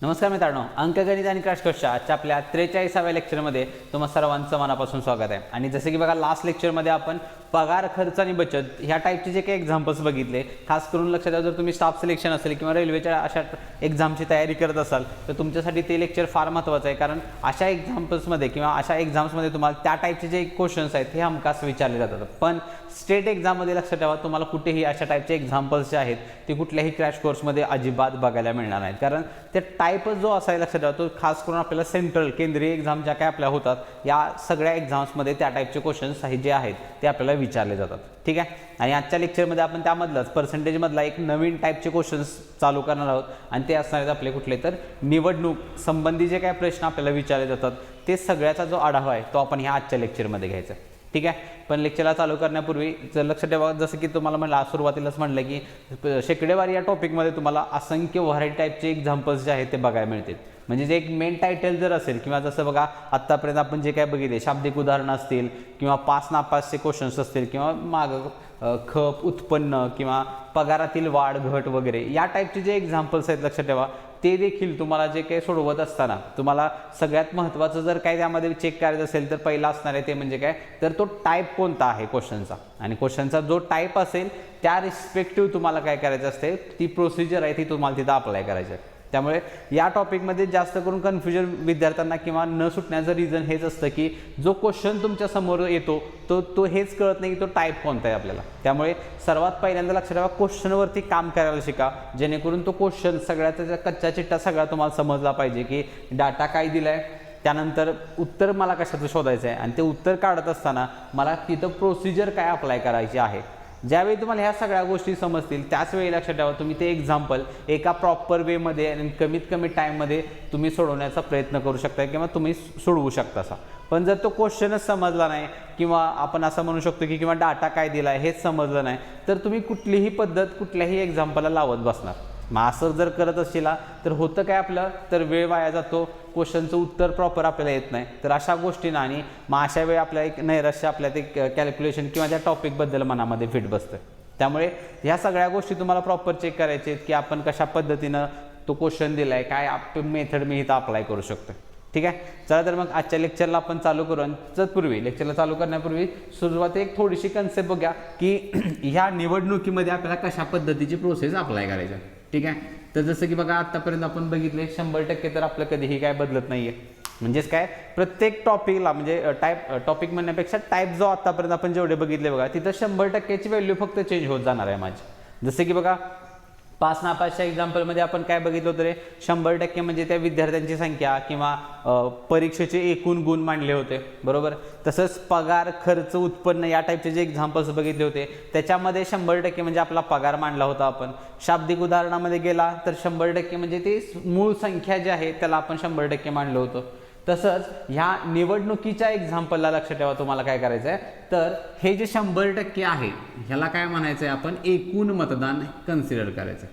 नमस्कार मित्रांनो, अंकगणित आणि क्रॅश कोर्सच्या आजच्या आपल्या 43व्या लेक्चरमध्ये तुम्हा सर्वांचं मनापासून स्वागत आहे। आणि जसे की बघा लास्ट लेक्चरमध्ये आपण पगार, खर्च आणि बचत ह्या टाईपचे जे काही एक्झाम्पल्स बघितले, खास करून लक्षात ठेवा जर तुम्ही स्टाफ सिलेक्शन असेल किंवा रेल्वेच्या अशा एक्झामची तयारी करत असाल तर तुमच्यासाठी ते लेक्चर फार महत्त्वाचं आहे। कारण अशा एक्झाम्पल्समध्ये किंवा अशा एक्झाम्समध्ये तुम्हाला त्या टाईपचे जे क्वेश्चन्स आहेत हे हमखास विचारले जातात। पण स्टेट एक्झाममध्ये लक्षात ठेवा तुम्हाला कुठेही अशा टाईपचे एक्झाम्पल्स जे आहेत ते कुठल्याही क्रॅश कोर्समध्ये अजिबात बघायला मिळणार नाहीत। कारण ते टाईपच जो असायला लक्षात ठेवा तो खास करून आपल्याला सेंट्रल केंद्रीय एक्झाम ज्या काय आपल्या होतात या सगळ्या एक्झाम्समध्ये त्या टाईपचे क्वेश्चन्स जे आहेत ते आपल्याला विचारले जातात। ठीक आहे, आणि आजच्या लेक्चरमध्ये आपण त्यामधलाच पर्सेंटेजमधला एक नवीन टाईपचे क्वेश्चन्स चालू करणार आहोत आणि ते असणार आहेत आपले कुठले तर निवडणूक संबंधी जे काय प्रश्न आपल्याला विचारले जातात ते सगळ्याचा जो आढावा आहे तो आपण ह्या आजच्या लेक्चरमध्ये घ्यायचा आहे। ठीक आहे, पण लेक्चरला चालू करण्यापूर्वी जर लक्षात ठेवा जसं की तुम्हाला म्हणलं सुरुवातीलाच म्हटलं की शेकडेवारी या टॉपिकमध्ये तुम्हाला असंख्य व्हरायटी टाईपचे एक्झाम्पल्स जे आहेत ते बघायला मिळतील। म्हणजे जे एक मेन टायटल जर असेल किंवा जसं बघा आत्तापर्यंत आपण जे काय बघितले शाब्दिक उदाहरणं असतील किंवा पास नापासचे क्वेश्चन्स असतील किंवा खप उत्पन्न किंवा पगारातील वाढ घट वगैरे या टाईपचे जे एक्झाम्पल्स आहेत लक्षात ठेवा ते देखील तुम्हाला जे काही सोडवत असताना तुम्हाला सगळ्यात महत्त्वाचं जर काय त्यामध्ये चेक करायचं असेल तर पहिला असणार आहे ते म्हणजे काय तर तो टाईप कोणता आहे क्वेश्चनचा, आणि क्वेश्चनचा जो टाईप असेल त्या रिस्पेक्टिव्ह तुम्हाला काय करायचं असते ती प्रोसिजर आहे ती तुम्हाला तिथं अप्लाय करायची आहे। त्यामुळे या टॉपिकमध्ये जास्त करून कन्फ्युजन विद्यार्थ्यांना किंवा न सुटण्याचं रिझन हेच असतं की जो क्वेश्चन तुमच्या समोर येतो तो हेच कळत नाही की तो टाईप कोणता आहे आपल्याला। त्यामुळे सर्वात पहिल्यांदा लक्षात ठेवा क्वेश्चनवरती काम करायला शिका जेणेकरून तो क्वेश्चन सगळ्या त्याचा कच्चा चिट्टा सगळा तुम्हाला समजला पाहिजे की डाटा काय दिला आहे, त्यानंतर उत्तर मला कशाचं शोधायचं आहे आणि ते उत्तर काढत असताना मला तिथं प्रोसिजर काय अप्लाय करायची आहे। ज्यावेळी तुम्हाला ह्या सगळ्या गोष्टी समजतील त्याच वेळी लक्षात ठेवा तुम्ही ते एक्झाम्पल एका प्रॉपर वेमध्ये आणि कमीत कमी टाईममध्ये तुम्ही सोडवण्याचा प्रयत्न करू शकता किंवा तुम्ही सोडवू शकता असा। पण जर तो क्वेश्चनच समजला नाही किंवा आपण असं म्हणू शकतो की किंवा डाटा काय दिला आहे हेच समजलं नाही तर तुम्ही कुठलीही पद्धत कुठल्याही एक्झाम्पलला लावत बसणार। मग असं जर करत असेला तर होतं काय आपलं तर वेळ वाया जातो, क्वेश्चनचं उत्तर प्रॉपर आपल्याला येत नाही। तर अशा गोष्टींना आणि मग अशा वेळी आपल्या एक नैराश्य आपल्या ते कॅल्क्युलेशन किंवा त्या टॉपिकबद्दल मनामध्ये फिट बसतं। त्यामुळे ह्या सगळ्या गोष्टी तुम्हाला प्रॉपर चेक करायचे आहेत की आपण कशा पद्धतीनं तो क्वेश्चन दिला आहे, काय आपण मेथड मी इथं अप्लाय करू शकतो। ठीक आहे, चला तर मग आजच्या लेक्चरला आपण चालू करू। आणि तत्पूर्वी लेक्चरला चालू करण्यापूर्वी सुरुवातीला एक थोडीशी कन्सेप्ट बघा की ह्या निवडणुकीमध्ये आपल्याला कशा पद्धतीची प्रोसेस अप्लाय करायची। ठीक आहे, तर जसं की बघा आत्तापर्यंत आपण बघितले 100% तर आपलं कधीही काय बदलत नाही आहे। म्हणजेच काय प्रत्येक टॉपिकला म्हणजे टॉपिक म्हणण्यापेक्षा टाईप जो आत्तापर्यंत आपण जेवढे बघितले बघा तिथं 100%ची व्हॅल्यू फक्त चेंज होत जाणार आहे माझी। जसं की बघा पास नापासच्या एक्झाम्पलमध्ये आपण काय बघितलं होतं रे 100% म्हणजे त्या विद्यार्थ्यांची संख्या किंवा परीक्षेचे एकूण गुण मांडले होते बरोबर। तसंच पगार खर्च उत्पन्न या टाईपचे जे एक्झाम्पल्स बघितले होते त्याच्यामध्ये 100% म्हणजे आपला पगार मांडला होता आपण। शाब्दिक उदाहरणामध्ये गेला तर 100% म्हणजे ती मूळ संख्या जी आहे त्याला आपण 100% मांडलं होतं। तसंच ह्या निवडणुकीच्या एक्झाम्पलला लक्षात ठेवा तुम्हाला काय करायचं आहे तर हे जे 100% आहे ह्याला काय म्हणायचं आहे आपण एकूण मतदान कन्सिडर करायचं।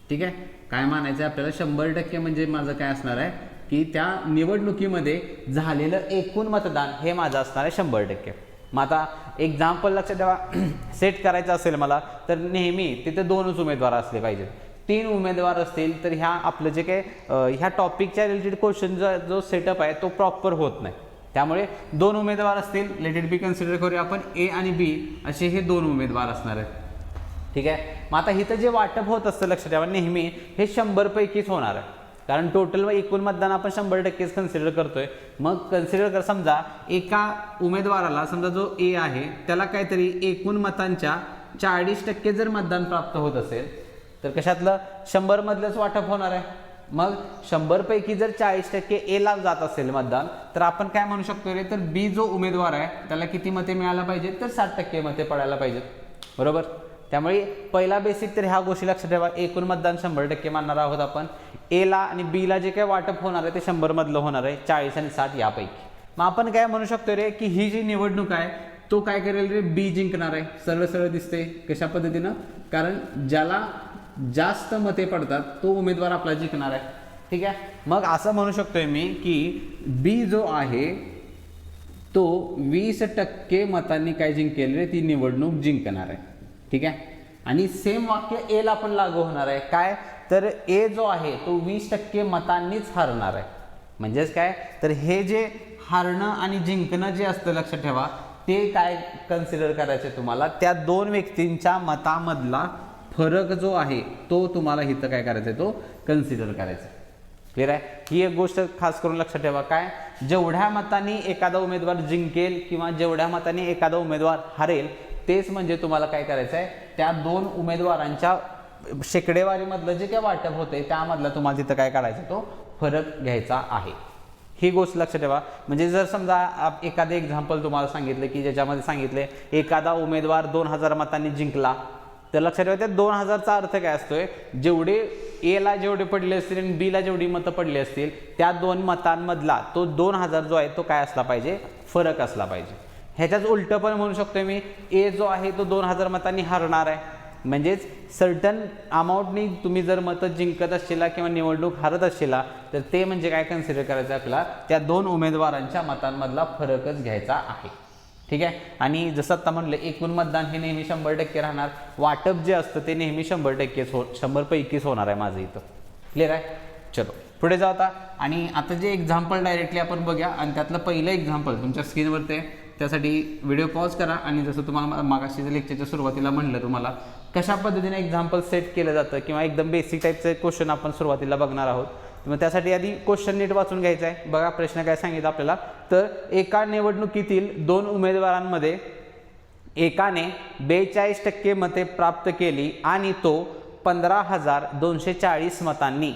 ठीक आहे, काय म्हणायचं आहे आपल्याला 100% म्हणजे माझं काय असणार आहे की त्या निवडणुकीमध्ये झालेलं एकूण मतदान हे माझं असणार आहे 100%। मग आता एक्झाम्पल लक्षात ठेवा सेट करायचं असेल मला तर नेहमी तिथे 2च उमेदवार असले पाहिजेत। 3 उमेदवार असतील तर ह्या आपलं जे काय ह्या टॉपिकच्या रिलेटेड क्वेश्चन जो सेटअप आहे तो प्रॉपर होत नाही। त्यामुळे 2 उमेदवार असतील, लेट इट बी कन्सिडर करूया आपण ए आणि बी असे हे 2 उमेदवार असणार आहेत। ठीक आहे, मग आता इथं जे वाटप होत असतं लक्षात ठेवा नेहमी हे 100 पैकीच होणार आहे। कारण टोटल एकूण मतदान आपण 100%च कन्सिडर करतोय। मग कन्सिडर कर समजा एका उमेदवाराला समजा जो ए आहे त्याला काहीतरी एकूण मतांच्या 40% जर मतदान प्राप्त होत असेल तर कशातलं 100 मधलंच वाटप होणार आहे। मग 100 पैकी जर 40% एला जात असेल मतदान तर आपण काय म्हणू शकतो रे तर बी जो उमेदवार आहे त्याला किती मते मिळायला पाहिजेत तर 60% मते पडायला पाहिजेत बरोबर। त्यामुळे पहिला बेसिक तर ह्या गोष्टी लक्षात ठेवा एकूण मतदान 100% मानणार आहोत आपण। एला आणि बीला जे काय वाटप होणार आहे ते 100 मधलं होणार आहे 40 आणि 60 यापैकी। मग आपण काय म्हणू शकतो रे की ही जी निवडणूक आहे तो काय करेल रे बी जिंकणार आहे। सरळ सरळ दिसते कशा पद्धतीनं कारण ज्याला जास्त मते पडतात तो उमेदवार आपला जिंकणार आहे। ठीक आहे, मग असं म्हणू शकतोय मी की बी जो आहे तो 20% मतांनी काय जिंकेल रे ती निवडणूक जिंकणार आहे। ठीक आहे, आणि सेम वाक्य एला पण लागू होणार आहे काय तर ए जो आहे तो 20% मतांनीच हारणार आहे. म्हणजेच काय, तर हे जे हारणं आणि जिंकणं जे असतं लक्षात ठेवा, ते काय कन्सिडर करायचं तुम्हाला, त्या दोन व्यक्तींच्या मतामधला फरक जो आहे तो तुम्हाला इथं काय करायचं आहे, तो कन्सिडर करायचा. क्लिअर आहे. ही एक गोष्ट खास करून लक्षात ठेवा, काय जेवढ्या मतांनी एखादा उमेदवार जिंकेल किंवा जेवढ्या मतांनी एखादा उमेदवार हरेल, तेच म्हणजे तुम्हाला काय करायचं आहे, त्या दोन उमेदवारांच्या शेकडेवारीमधलं जे काय वाटप होते त्यामधला तुम्हाला तिथं काय करायचं, तो फरक घ्यायचा आहे. ही गोष्ट लक्षात ठेवा. म्हणजे जर समजा एखादं एक्झाम्पल तुम्हाला सांगितलं की ज्याच्यामध्ये सांगितले एखादा उमेदवार 2000 मतांनी जिंकला, तर लक्षात ठेवा त्या 2000चा अर्थ काय असतोय, जेवढे एला जेवढे पडले असतील आणि बीला जेवढी मतं पडली असतील त्या दोन मतांमधला तो 2000 जो आहे तो काय असला पाहिजे, फरक असला पाहिजे. ह्याच्याच उलटं पण म्हणू शकतोय मी, ए जो आहे तो 2000 मतांनी हरणार आहे. म्हणजेच सर्टन अमाऊंटनी तुम्ही जर मतं जिंकत असशीला किंवा निवडणूक हरत असशीला, तर ते म्हणजे काय कन्सिडर करायचं आपल्याला, त्या दोन उमेदवारांच्या मतांमधला फरकच घ्यायचा आहे. ठीक आहे. आणि जसं आता म्हणलं, एकूण मतदान हे नेहमी 100% राहणार, वाटप जे असतं ते नेहमी 100%च 100 पैकीच होणार आहे माझं इथं. क्लिअर आहे. चलो पुढे जाऊ आता. आणि आता जे एक्झाम्पल डायरेक्टली आपण बघूया, आणि त्यातलं पहिलं एक्झाम्पल तुमच्या स्क्रीनवरती आहे. त्यासाठी व्हिडिओ पॉज करा आणि जसं तुम्हाला मागाशी लेक्चरच्या सुरुवातीला म्हणलं तुम्हाला कशा पद्धतीने एक्झाम्पल सेट केलं जातं किंवा एकदम बेसिक टाईपचे क्वेश्चन आपण सुरुवातीला बघणार आहोत. मग त्यासाठी आधी क्वेश्चन नीट वाचून घ्यायचा आहे. बघा प्रश्न काय सांगितलं आपल्याला, तर एका निवडणुकीतील दोन उमेदवारांमध्ये एकाने 42% मते प्राप्त केली आणि तो 15,240 मतांनी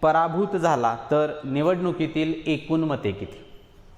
पराभूत झाला, तर निवडणुकीतील एकूण मते किती.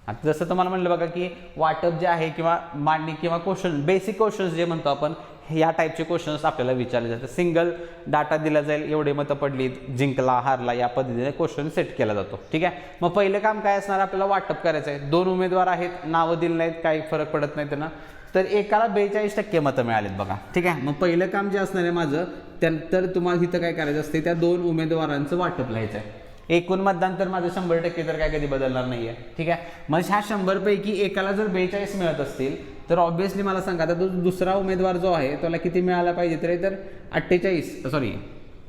आता जसं तुम्हाला म्हणलं बघा की वाटप जे आहे किंवा मांडणी किंवा क्वेश्चन, बेसिक क्वेश्चन्स जे म्हणतो आपण, या टाईपचे क्वेश्चन्स आपल्याला विचारले जातात. सिंगल डाटा दिला जाईल, एवढे मतं पडली, जिंकला हारला, या पद्धतीने क्वेश्चन सेट केला जातो. ठीक आहे. मग पहिलं काम काय असणार, आपल्याला वाटप करायचं आहे. दोन उमेदवार आहेत, नावं दिली नाहीत, काही फरक पडत नाही त्यांना, तर एकाला 42% मतं मिळालीत बघा. ठीक आहे. मग पहिलं काम जे असणार आहे माझं, त्यानंतर तुम्हाला इथं काय करायचं असते, त्या दोन उमेदवारांचं वाटप लिहायचं आहे. एकूण मतदान तर माझं 100% तर काय कधी बदलणार नाही आहे. ठीक आहे. मग ह्या 100 पैकी एकाला जर 42 मिळत असतील, तर ऑब्व्हियसली मला सांगा आता तो दुसरा उमेदवार जो आहे त्याला किती मिळायला पाहिजे, तर 48 सॉरी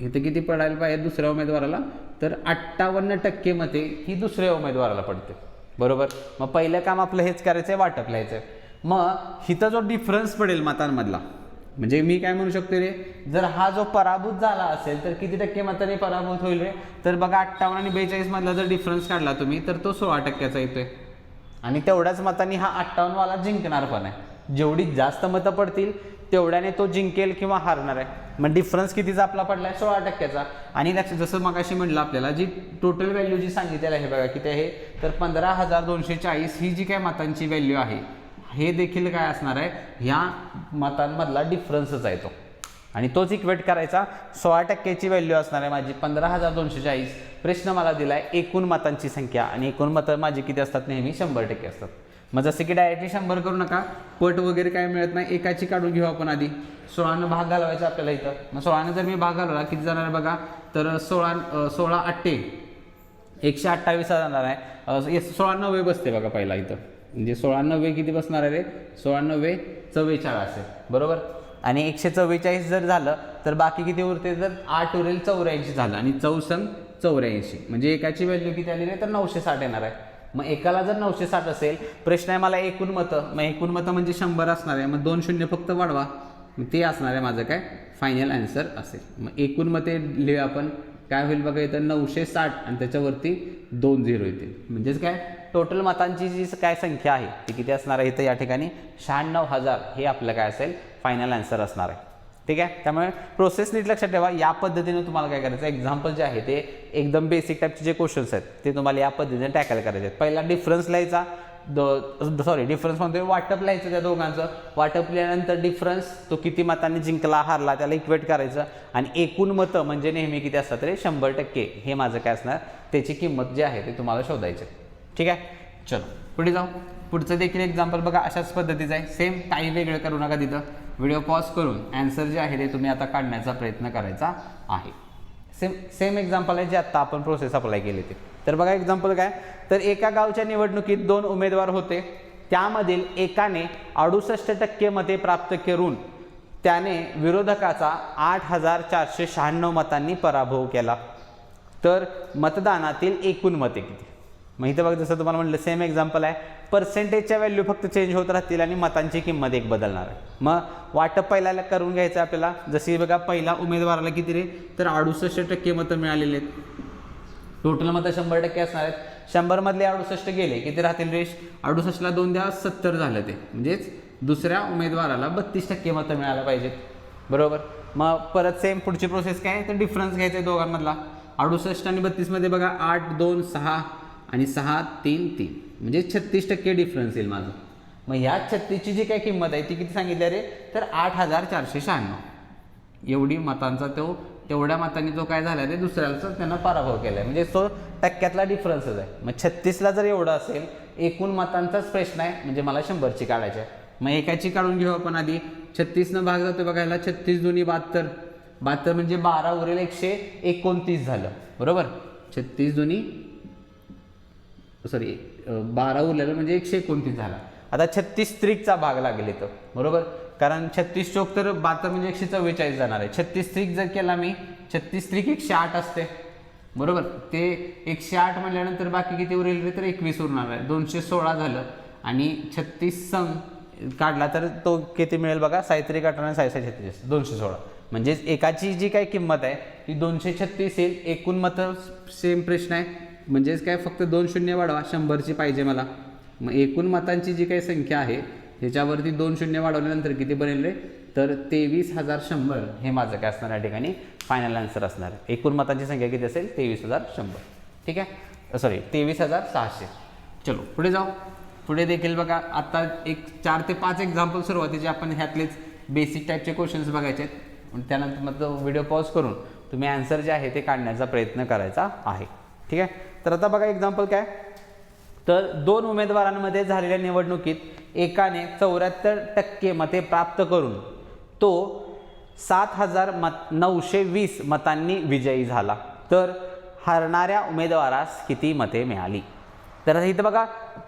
इथे किती पडायला पाहिजे दुसऱ्या उमेदवाराला, तर 58% मते ही दुसऱ्या उमेदवाराला पडते. बरोबर. मग पहिलं काम आपलं हेच करायचं आहे, वाटप लिहायचं आहे. मग इथं जो डिफरन्स पडेल मतांमधला, म्हणजे मी काय म्हणू शकतो रे, जर हा जो पराभूत झाला असेल तर किती टक्के मतांनी पराभूत होईल रे, तर बघा 58 आणि 42 मधला जर डिफरन्स काढला तुम्ही, तर तो 16%चा येतोय. आणि तेवढ्याच मतांनी हा 58 वाला जिंकणार पण आहे. जेवढी जास्त मतं पडतील तेवढ्याने तो जिंकेल किंवा हारणार आहे. मग डिफरन्स कितीचा आपला पडलाय, 16%चा. आणि जसं मगाशी म्हटलं आपल्याला जी टोटल व्हॅल्यू जी सांगितलेली आहे बघा किती आहे, तर 15,240 ही जी काय मतांची व्हॅल्यू आहे, हे देखील काय असणार आहे, ह्या मतांमधला डिफरन्सच आहे तो. आणि तोच इक्वेट करायचा, 16%ची व्हॅल्यू असणार आहे माझी 15,240. प्रश्न मला दिलाय एकूण मतांची संख्या, आणि एकूण मतं माझी किती असतात, नेहमी 100% असतात. मग जसं की डायरेक्टली 100 करू नका, पट वगैरे काय मिळत नाही, एकाची काढून घेऊ आपण आधी. 16 भाग घालवायचा आपल्याला इथं. मग 16 जर मी भाग घालवला किती जाणार आहे बघा, तर 16 8 128 जाणार आहे. 16 90 बसते बघा पहिला इथं, म्हणजे 16 90 किती बसणार आहे रे, 16 90 44 आहे. बरोबर. आणि 144 जर झालं तर बाकी किती उरते, तर 8 उरेल 84 झालं, आणि 4 84, म्हणजे एकाची व्हॅल्यू किती आली रे, तर 960 येणार आहे. मग एकाला जर 960 असेल, प्रश्न आहे मला एकूण मतं, मग एकूण मतं म्हणजे 100 असणार आहे. मग 2 शून्य फक्त वाढवा, मग ते असणार आहे माझं काय फायनल आन्सर असेल. मग एकूण मते लिहूया आपण, काय होईल बघा इथं 960 आणि त्याच्यावरती 2 0 येतील. म्हणजेच काय टोटल मतांची जी काय संख्या आहे ती किती असणार आहे इथं या ठिकाणी 96,000 हे आपलं काय असेल फायनल आन्सर असणार आहे. ठीक आहे. त्यामुळे प्रोसेस नीट लक्षात ठेवा. या पद्धतीने तुम्हाला काय करायचं, एक्झाम्पल जे आहे ते एकदम बेसिक टाईपचे जे क्वेश्चन्स आहेत ते तुम्हाला या पद्धतीने टॅकल करायचे आहेत. पहिला डिफरन्स लिहायचा, डिफरन्स म्हणतोय वाटप लिहायचं, त्या दोघांचं वाटप लिहिल्यानंतर डिफरन्स तो किती मतांनी जिंकला हारला त्याला इक्वेट करायचं, आणि एकूण मतं म्हणजे नेहमी किती असतात रे, 100%. हे माझं काय असणार, त्याची किंमत जी आहे ते तुम्हाला शोधायची. ठीक आहे. चलो पुढे जाऊ. पुढचं देखील एक्झाम्पल बघा अशाच पद्धतीचं आहे, सेम, काही वेगळं करू नका. तिथं व्हिडिओ पॉज करून ॲन्सर जे आहे ते तुम्ही आता काढण्याचा प्रयत्न करायचा आहे. सेम एक्झाम्पल आहे जे आत्ता आपण प्रोसेस अप्लाय केली ते. तर बघा एक्झाम्पल काय, तर एका गावच्या निवडणुकीत 2 उमेदवार होते, त्यामधील एकाने 68% मते प्राप्त करून त्याने विरोधकाचा 8496 मतांनी पराभव केला. तर मतदानातील एकूण मते किती? मग इथं बघा जसं तुम्हाला म्हटलं सेम एक्झाम्पल आहे, पर्सेंटेजच्या व्हॅल्यू फक्त चेंज होत राहतील आणि मतांची किंमत एक बदलणार आहे. मग वाटप पहिल्याला करून घ्यायचं आपल्याला. जशी बघा पहिला उमेदवाराला किती रे, तर 68% मतं मिळालेली आहेत. टोटल मतं 100% असणार आहेत. 100 मधले 68 गेले, किती राहतील रेश? 68ला 2 द्या, 70 झालं ते, म्हणजेच दुसऱ्या उमेदवाराला 32% मतं मिळायला पाहिजेत. बरोबर. मग परत सेम पुढची प्रोसेस काय, तर डिफरन्स घ्यायचा आहे दोघांमधला. 68 आणि 32 मध्ये बघा 8, 2, 6 आणि 6, 3, 3, म्हणजे 36% डिफरन्स येईल माझं. मग ह्या 36ची जी काय किंमत आहे ती किती सांगितली रे, तर 8496. एवढी मतांचा तेवढ्या मतांनी जो काय झाला रे दुसऱ्याचा त्यांना पराभव केला आहे, म्हणजे तो टक्क्यातला डिफरन्सच आहे. मग 36ला जर एवढं असेल, एकूण मतांचाच प्रश्न आहे, म्हणजे मला 100ची काढायची आहे. मग एकाची काढून घेऊ आपण आधी. 36 भाग जातो बघायला, 36 दुनी 72, 72 म्हणजे 12 उरेल 129 झालं. बरोबर. 36 दुनी 12 उरलेलं म्हणजे 129 झाला. आता 36 त्रिकचा भाग लागेल इथं. बरोबर. कारण 36 चौक तर 72 म्हणजे 144 जाणार आहे. 36 त्रिक जर केला मी, 36 त्रिक 108 असते. बरोबर. ते 108 म्हटल्यानंतर बाकी किती उरेल रे, तर 21 उरणार आहे. 216 झालं. आणि 36 संघ काढला तर तो किती मिळेल बघा, 6 18 6 36 216. म्हणजेच एकाची जी काही किंमत आहे ती 236 येईल. एकूण मतं सेम प्रश्न आहे, म्हणजेच काय फक्त 2 शून्य वाढवा, 100ची पाहिजे मला. मग एकूण मतांची जी काही संख्या आहे ह्याच्यावरती 2 शून्य वाढवल्यानंतर किती बनेल रे, तर 23,100 हे माझं काय असणार या ठिकाणी फायनल आन्सर असणार आहे. एकूण मतांची संख्या किती असेल, 23,100. ठीक आहे, 23,600. चलो पुढे जाऊ. पुढे देखील बघा, आता एक 4 ते 5 एक्झाम्पल सुरुवातीचे आपण ह्यातलेच बेसिक टाईपचे क्वेश्चन्स बघायचे आहेत. त्यानंतर मग व्हिडिओ पॉज करून तुम्ही आन्सर जे आहे ते काढण्याचा प्रयत्न करायचा आहे. ठीक आहे. तर आता बघा एक्झाम्पल काय, तर 2 उमेदवारांमध्ये झालेल्या निवडणुकीत एकाने 74% मते प्राप्त करून तो 7,920 मतांनी विजयी झाला. तर हरणाऱ्या उमेदवारास किती मते मिळाली? तर इथं बघा,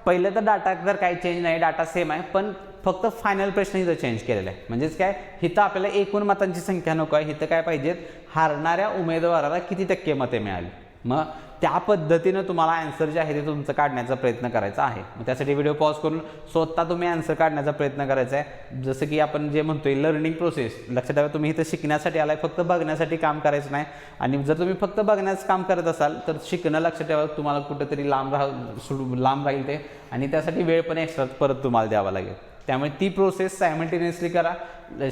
पहिलं तर डाटा तर काही चेंज नाही, डाटा सेम आहे, पण फक्त फायनल प्रश्न इथं चेंज केलेला आहे. म्हणजेच काय, इथं आपल्याला एकूण मतांची संख्या नको आहे, इथं काय पाहिजेत, हरणाऱ्या उमेदवाराला किती टक्के मते मिळाली. मग त्या पद्धतीनं तुम्हाला आन्सर जे आहे ते तुमचं काढण्याचा प्रयत्न करायचा आहे. मग त्यासाठी व्हिडिओ पॉज करून स्वतः तुम्ही आन्सर काढण्याचा प्रयत्न करायचा आहे. जसं की आपण जे म्हणतोय लर्निंग प्रोसेस, लक्षात ठेवा तुम्ही इथं शिकण्यासाठी आलाय, फक्त बघण्यासाठी काम करायचं नाही. आणि जर तुम्ही फक्त बघण्याचं काम करत असाल तर शिकणं लक्षात ठेवा तुम्हाला कुठंतरी लांब राहील ते, आणि त्यासाठी वेळ पण एक्स्ट्रा परत तुम्हाला द्यावा लागेल. त्यामुळे ती प्रोसेस सायमल्टेनियसली करा.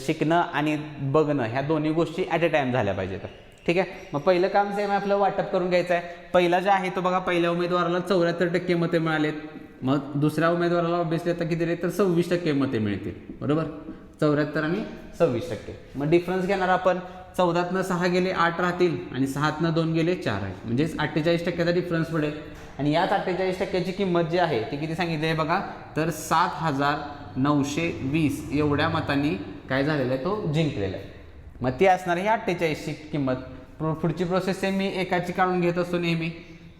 शिकणं आणि बघणं ह्या दोन्ही गोष्टी ॲट अ टाइम झाल्या पाहिजेत. ठीक आहे. मग पहिलं काम सेम आहे, आपलं वाटप करून घ्यायचं आहे. पहिला जे आहे तो बघा, पहिल्या उमेदवाराला 74% मते मिळालेत. मग दुसऱ्या उमेदवाराला ऑब्विसली आता किती रे, तर 26% मते मिळतील. बरोबर. 74 आणि 26%. मग डिफरन्स घेणार आपण. 14तनं 6 गेले 8 राहतील आणि 6तनं 2 गेले 4 आहे, म्हणजेच 48%चा डिफरन्स पडेल. आणि याच 48%ची किंमत जी आहे ती किती सांगितली आहे बघा, तर 7,920 एवढ्या मतांनी काय झालेलं आहे, तो जिंकलेला आहे. मग ती असणार ही 48ची किंमत. पुढची प्रोसेस आहे, मी एकाची काढून घेत असतो नेहमी.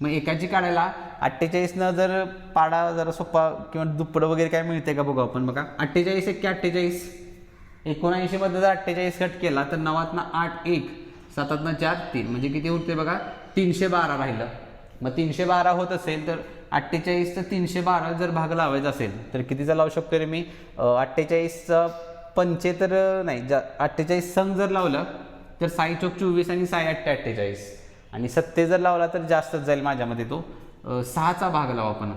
मग एकाची काढायला 48नं जर पाडा जरा सोपा किंवा दुप्पट वगैरे काय मिळते का बघू आपण. बघा 48 1 48, 79 मध्ये जर 48 कट केला तर 9तनं 8 1, 7तनं 4 3, म्हणजे किती होते बघा, 312 राहिलं. मग 312 होत असेल तर 48 तर 312 जर भाग लावायचा असेल तर कितीचा लावू शकतो रे मी, 48चा 5 तर नाही, 48 संघ जर लावलं तर 6 चौक 24 आणि 6 8 48, आणि 70 जर लावला तर जास्तच जाईल माझ्यामध्ये. तो 6चा भाग लावा आपण.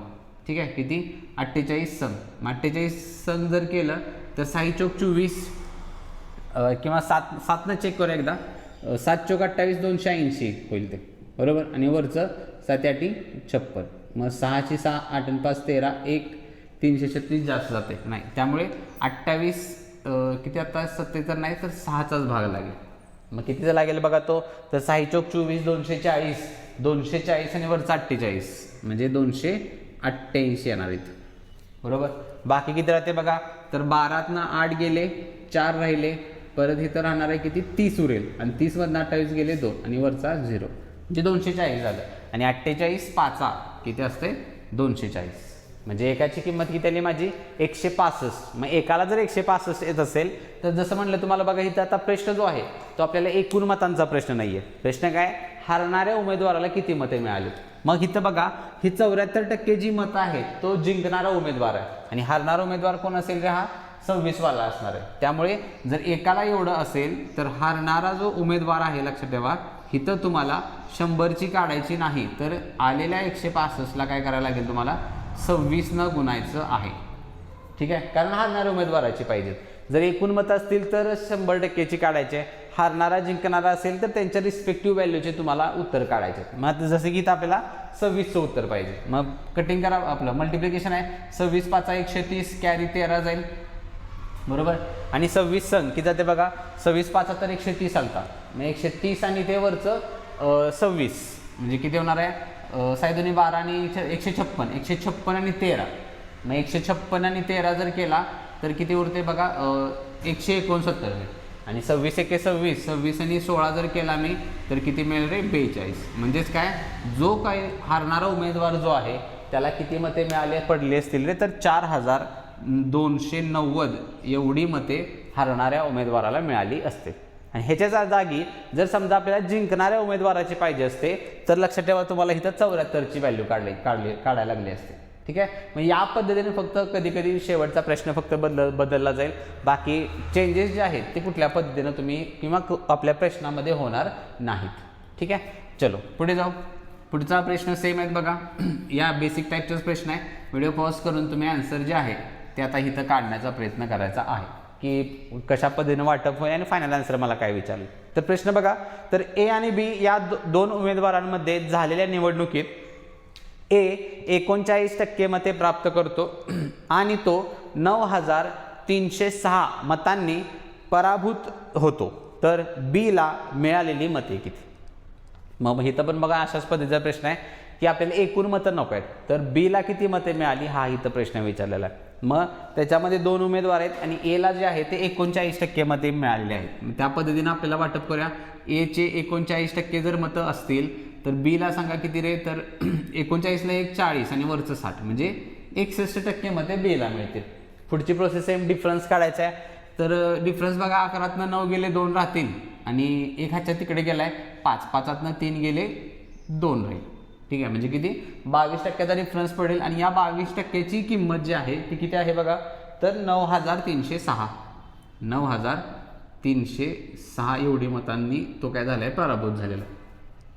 ठीक आहे. किती, 48 संघ. मग 48 संघ जर केलं तर 6 चौक 24 किंवा 7नं चेक करू एकदा, 7 चौक 28 280 होईल ते. बरोबर. आणि वरचं 7 8 56. मग 6ची 6 8 आणि 5 13, 1 336 जास्त जाते नाही, त्यामुळे 28 किती आता 77 नाही तर 6चाच भाग लागेल. मग कितीचा लागेल बघा तो, तर 6 चौक 24 240, 240 आणि वरचा 48 म्हणजे 288 येणार इथं. बरोबर. बाकी किती राहते बघा, तर 12तनं 8 गेले 4 राहिले, परत इथं राहणार आहे किती, 30 उरेल, आणि 30मधनं 28 गेले 2 आणि वरचा 0 म्हणजे 240 झालं. आणि 48 5 किती असते, 240. म्हणजे एकाची किंमत किती आली माझी 165. मग एकाला जर 165 येत असेल तर जसं म्हणलं तुम्हाला बघा, इथं आता प्रश्न जो आहे तो आपल्याला एकूण मतांचा प्रश्न नाही आहे. प्रश्न काय, हारणाऱ्या उमेदवाराला किती मते मिळाली. मग इथं बघा, ही 74% जी मतं आहेत तो जिंकणारा उमेदवार आहे आणि हारणारा उमेदवार कोण असेल रे, हा 26 वाला असणार आहे. त्यामुळे जर एकाला एवढं असेल तर हारणारा जो उमेदवार आहे, लक्षात ठेवा, इथं तुम्हाला 100ची काढायची नाही, तर आलेल्या 165ला काय करायला लागेल, तुम्हाला 26 गुणायचं आहे. ठीक आहे, कारण हारणाऱ्या उमेदवाराची पाहिजेत. जर एकूण मतं असतील तर 100%ची काढायचे, हारणारा जिंकणारा असेल तर त्यांच्या रिस्पेक्टिव्ह व्हॅल्यूचे तुम्हाला उत्तर काढायचे. मग जसं की इथं आपल्याला 26चं उत्तर पाहिजे. मग कटिंग करा, आपलं मल्टिप्लिकेशन आहे, 26 × 5 = 130, कॅरी 13 जाईल, बरोबर. आणि 26 संघ किती जाते बघा, 26 × 5 = 130 आलता. मग 130 आणि ते वरचं 26 म्हणजे किती होणार आहे, 6 × 12 आणि 156, 156 आणि 13. मग 156 आणि 13 जर केला तर किती उरते बघा, 169. आणि 26 × 1 = 26, 26 आणि 16 जर केला मी तर किती मिळेल रे, 42. म्हणजेच काय, जो काही हारणारा उमेदवार जो आहे त्याला किती मते मिळाले पडले असतील रे, तर 4290 एवढी मते हारणाऱ्या उमेदवाराला मिळाली असते. आणि ह्याच्या जागी जर समजा आपल्याला जिंकणाऱ्या उमेदवाराची पाहिजे असते तर लक्षात ठेवा, तुम्हाला इथं 74ची व्हॅल्यू काढायला लागली असते. ठीक आहे, मग या पद्धतीने फक्त कधी कधी शेवटचा प्रश्न फक्त बदलला जाईल. बाकी चेंजेस जे आहेत ते कुठल्या पद्धतीनं तुम्ही किंवा आपल्या प्रश्नामध्ये होणार नाहीत. ठीक आहे, चलो पुढे जाऊ. पुढचा प्रश्न सेम आहेत बघा, या बेसिक टाईपचाच प्रश्न आहे. व्हिडिओ पॉज करून तुम्ही आन्सर जे आहे ते आता इथं काढण्याचा प्रयत्न करायचा आहे की कशा पद्धतीने वाटप होईल आणि फायनल आन्सर मला काय विचारलं. तर प्रश्न बघा, तर ए आणि बी या दोन उमेदवारांमध्ये झालेल्या निवडणुकीत ए 39% मते प्राप्त करतो आणि तो 9306 मतांनी पराभूत होतो, तर बीला मिळालेली मते किती. मग इथं पण बघा अशाच पद्धतीचा प्रश्न आहे की आपल्याला एकूण मतं नको आहेत, तर बीला किती मते मिळाली हा इथं प्रश्न विचारलेला आहे. मग त्याच्यामध्ये 2 उमेदवार आहेत आणि एला जे आहे ते 39% मते मिळालेले आहेत. त्या पद्धतीनं आपल्याला वाटप करूया. एचे 39% जर मतं असतील तर बीला सांगा किती रे, तर 39ला 1 40 आणि वरचं 60 म्हणजे 61% मते बीला मिळतील. पुढची प्रोसेस सेम, डिफरन्स काढायचा आहे. तर डिफरन्स बघा, 11तनं 9 गेले 2 राहतील आणि 1 हातच्या तिकडे गेलाय 5, 5तनं 3 गेले 2 राहील. ठीक आहे, म्हणजे किती 22%चा डिफरन्स पडेल आणि या 22%ची किंमत जी आहे ती किती आहे बघा, तर 9306. 9306 एवढी मतांनी तो काय झालाय, पराभूत झालेला.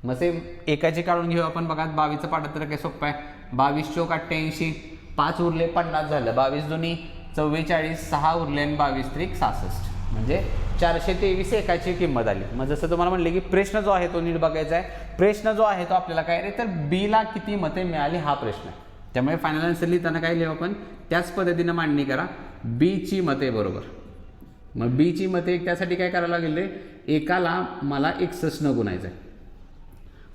मग सेम एकाची काढून घेऊ आपण बघा. 22चं पाठ तर काय सोपं आहे, 22 × 4 = 88, 5 उरले 50 झालं, 22 दुनी 44, 6 उरले आणि 22 × 3 = 66 म्हणजे 423 एकाची किंमत आली. मग जसं तुम्हाला म्हणले की प्रश्न जो आहे तो नीट बघायचा आहे. प्रश्न जो आहे तो आपल्याला काय रे, तर बीला किती मते मिळाली हा प्रश्न आहे. त्यामुळे फायनल आन्सर लिहिताना काय लिहू आपण, त्याच पद्धतीनं मांडणी करा, बीची मते बरोबर. मग बीची मते त्यासाठी काय करायला लागेल रे, एकाला मला 61 गुणायचं आहे.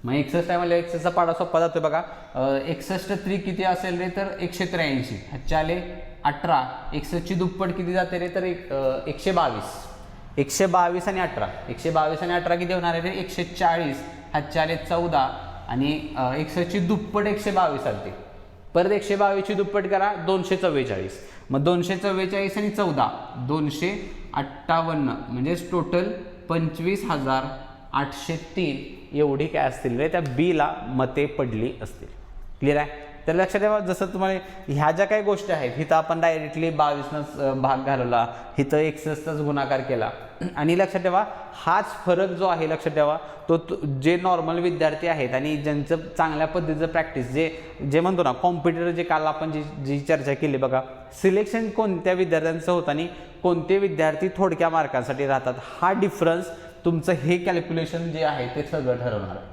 मग 61 आहे म्हणजे 61चा पाडा सोपा जातो बघा. 61 3 किती असेल रे, तर 183. ह्याच्या आले 18, 61ची दुप्पट किती जाते रे, तर 122. 122 आणि 18, 122 आणि 18 किती होणार आहे रे, 140. ह्याच्या आले 14 आणि 61ची दुप्पट 122 आलते. परत 122ची दुप्पट करा, 244. मग 244 आणि 14 258 म्हणजेच टोटल 25,803 एवढी काय असतील रे, त्या बीला मते पडली असतील. क्लिअर आहे. तर लक्षात ठेवा, जसं तुम्हाला ह्या ज्या काही गोष्टी आहेत इथं आपण डायरेक्टली 22नंच भाग घालवला, इथं 61चाच गुणाकार केला. आणि लक्षात ठेवा हाच फरक जो आहे, लक्षात ठेवा तो जे नॉर्मल विद्यार्थी आहेत आणि ज्यांचं चांगल्या पद्धतीचं प्रॅक्टिस जे म्हणतो ना कॉम्प्युटर, जे काल आपण जी चर्चा केली बघा, सिलेक्शन कोणत्या विद्यार्थ्यांचं होतं आणि कोणते विद्यार्थी थोडक्या मार्कांसाठी राहतात, हा डिफरन्स तुमचं हे कॅल्क्युलेशन जे आहे ते सगळं ठरवणार आहे.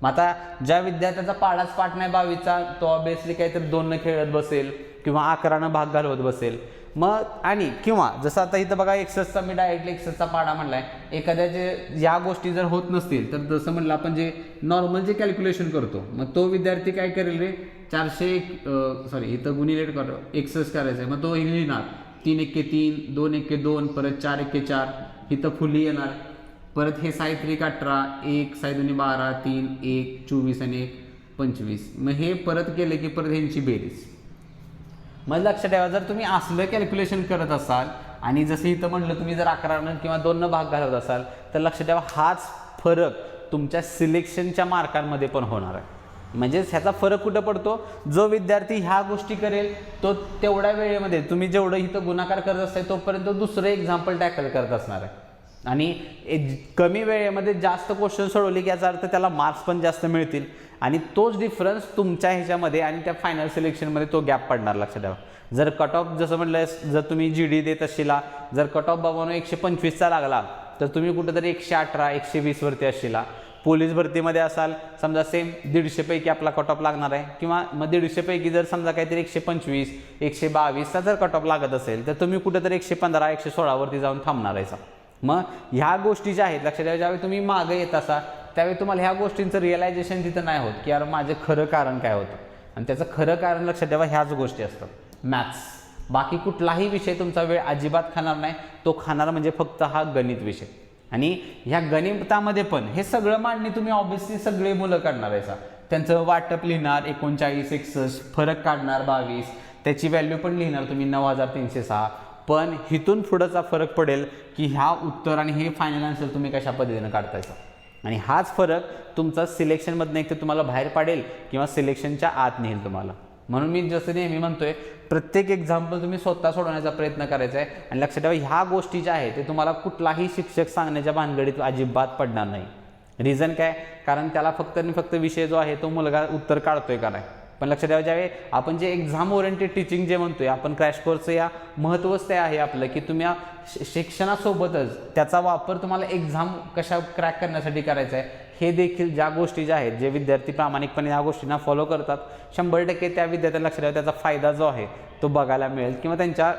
मग आता ज्या विद्यार्थ्याचा पाडाच पाठ नाही 22चा, तो ऑब्विसली काहीतरी 2 खेळत बसेल किंवा 11 भाग घालवत बसेल. मग आणि किंवा जसं आता इथं बघा 61चा मी डायरेक्टली 61चा पाडा म्हणलाय. एखाद्याचे या गोष्टी जर होत नसतील तर जसं म्हणलं आपण जे नॉर्मल जे कॅल्क्युलेशन करतो, मग तो विद्यार्थी काय करेल रे, 400 इथं गुणिले 61 करायचं आहे, मग तो लिहिणार 3 × 1 = 3, 2 × 1 = 2, परत 4 × 1 = 4, इथं फुली येणार. परत हे 6 × 3 = 18, 1 6 × 2 = 12, 3 1 24 आणि 1 25. मग हे परत केले की परत ह्यांची बेरीज मग लक्षात ठेवा, जर तुम्ही असलं कॅल्क्युलेशन करत असाल आणि जसं इथं म्हटलं तुम्ही जर 11 किंवा 2 भाग घालत असाल तर लक्षात ठेवा हाच फरक तुमच्या सिलेक्शनच्या मार्कांमध्ये पण होणार आहे. म्हणजेच ह्याचा फरक कुठं पडतो, जो विद्यार्थी ह्या गोष्टी करेल तो तेवढ्या वेळेमध्ये तुम्ही जेवढं इथं गुणाकार करत असताय तोपर्यंत दुसरं एक्झाम्पल टॅकल करत असणार आहे. आणि कमी वेळेमध्ये जास्त क्वेश्चन सोडवले की याचा अर्थ त्याला मार्क्स पण जास्त मिळतील आणि तोच डिफरन्स तुमच्या ह्याच्यामध्ये आणि त्या फायनल सिलेक्शनमध्ये तो गॅप पडणार. लक्षात ठेवा, जर कट ऑफ जसं म्हटलं जर तुम्ही GD देत असशिला, जर कट ऑफ बाबांनो 125चा लागला तर तुम्ही कुठेतरी 118 120 वरती असशिला. पोलीस भरतीमध्ये असाल समजा सेम 150 पैकी आपला कट ऑफ लागणार आहे किंवा मग 150 पैकी जर समजा काहीतरी 125 122चा जर कट ऑफ लागत असेल तर तुम्ही कुठेतरी 115 116 वरती जाऊन थांबणार आहे. मग ह्या गोष्टी ज्या आहेत लक्षात ठेवा, ज्यावेळी तुम्ही मागे येत असा त्यावेळी तुम्हाला ह्या गोष्टींचं रिअलायझेशन तिथं नाही होत की यार माझं खरं कारण काय होतं. आणि त्याचं खरं कारण लक्षात ठेवा ह्याच गोष्टी असतात, मॅथ्स. बाकी कुठलाही विषय तुमचा वेळ अजिबात खाणार नाही, तो खाणार म्हणजे फक्त हा गणित विषय. आणि ह्या गणितामध्ये पण हे सगळं मांडणी तुम्ही ऑब्व्हियसली सगळे मुलं काढणार आहे. त्यांचं वाटप लिहिणार 39 61, फरक काढणार 22, त्याची व्हॅल्यू पण लिहिणार तुम्ही 9306. पण हिथून पुढचा फरक पडेल की ह्या उत्तर आणि हे फायनल आन्सर तुम्ही कशा पद्धतीनं काढतायचा. आणि हाच फरक तुमचा सिलेक्शनमधनं एक तर तुम्हाला बाहेर पाडेल किंवा सिलेक्शनच्या आत नेईल तुम्हाला. म्हणून मी जसं नेहमी म्हणतोय प्रत्येक एक्झाम्पल तुम्ही स्वतः सोडवण्याचा प्रयत्न करायचा आहे. आणि लक्षात ठेवा ह्या गोष्टी ज्या आहेत ते तुम्हाला कुठलाही शिक्षक सांगण्याच्या भानगडीत अजिबात पडणार नाही. रिझन काय, कारण त्याला फक्त आणि फक्त विषय जो आहे तो मुलगा उत्तर काढतोय का नाही. पण लक्षात ठेवा ज्यावेळी आपण जे एक्झाम ओरिएंटेड टीचिंग जे म्हणतोय आपण क्रॅश कोर्सचं या महत्त्वच ते आहे आपलं की तुम्ही शिक्षणासोबतच त्याचा वापर तुम्हाला एक्झाम कशा क्रॅक करण्यासाठी करायचा आहे हे देखील ज्या गोष्टी ज्या आहेत जे विद्यार्थी प्रामाणिकपणे या गोष्टींना फॉलो करतात 100% त्या विद्यार्थ्यांना लक्षात ठेवा त्याचा फायदा जो आहे तो बघायला मिळेल किंवा त्यांच्या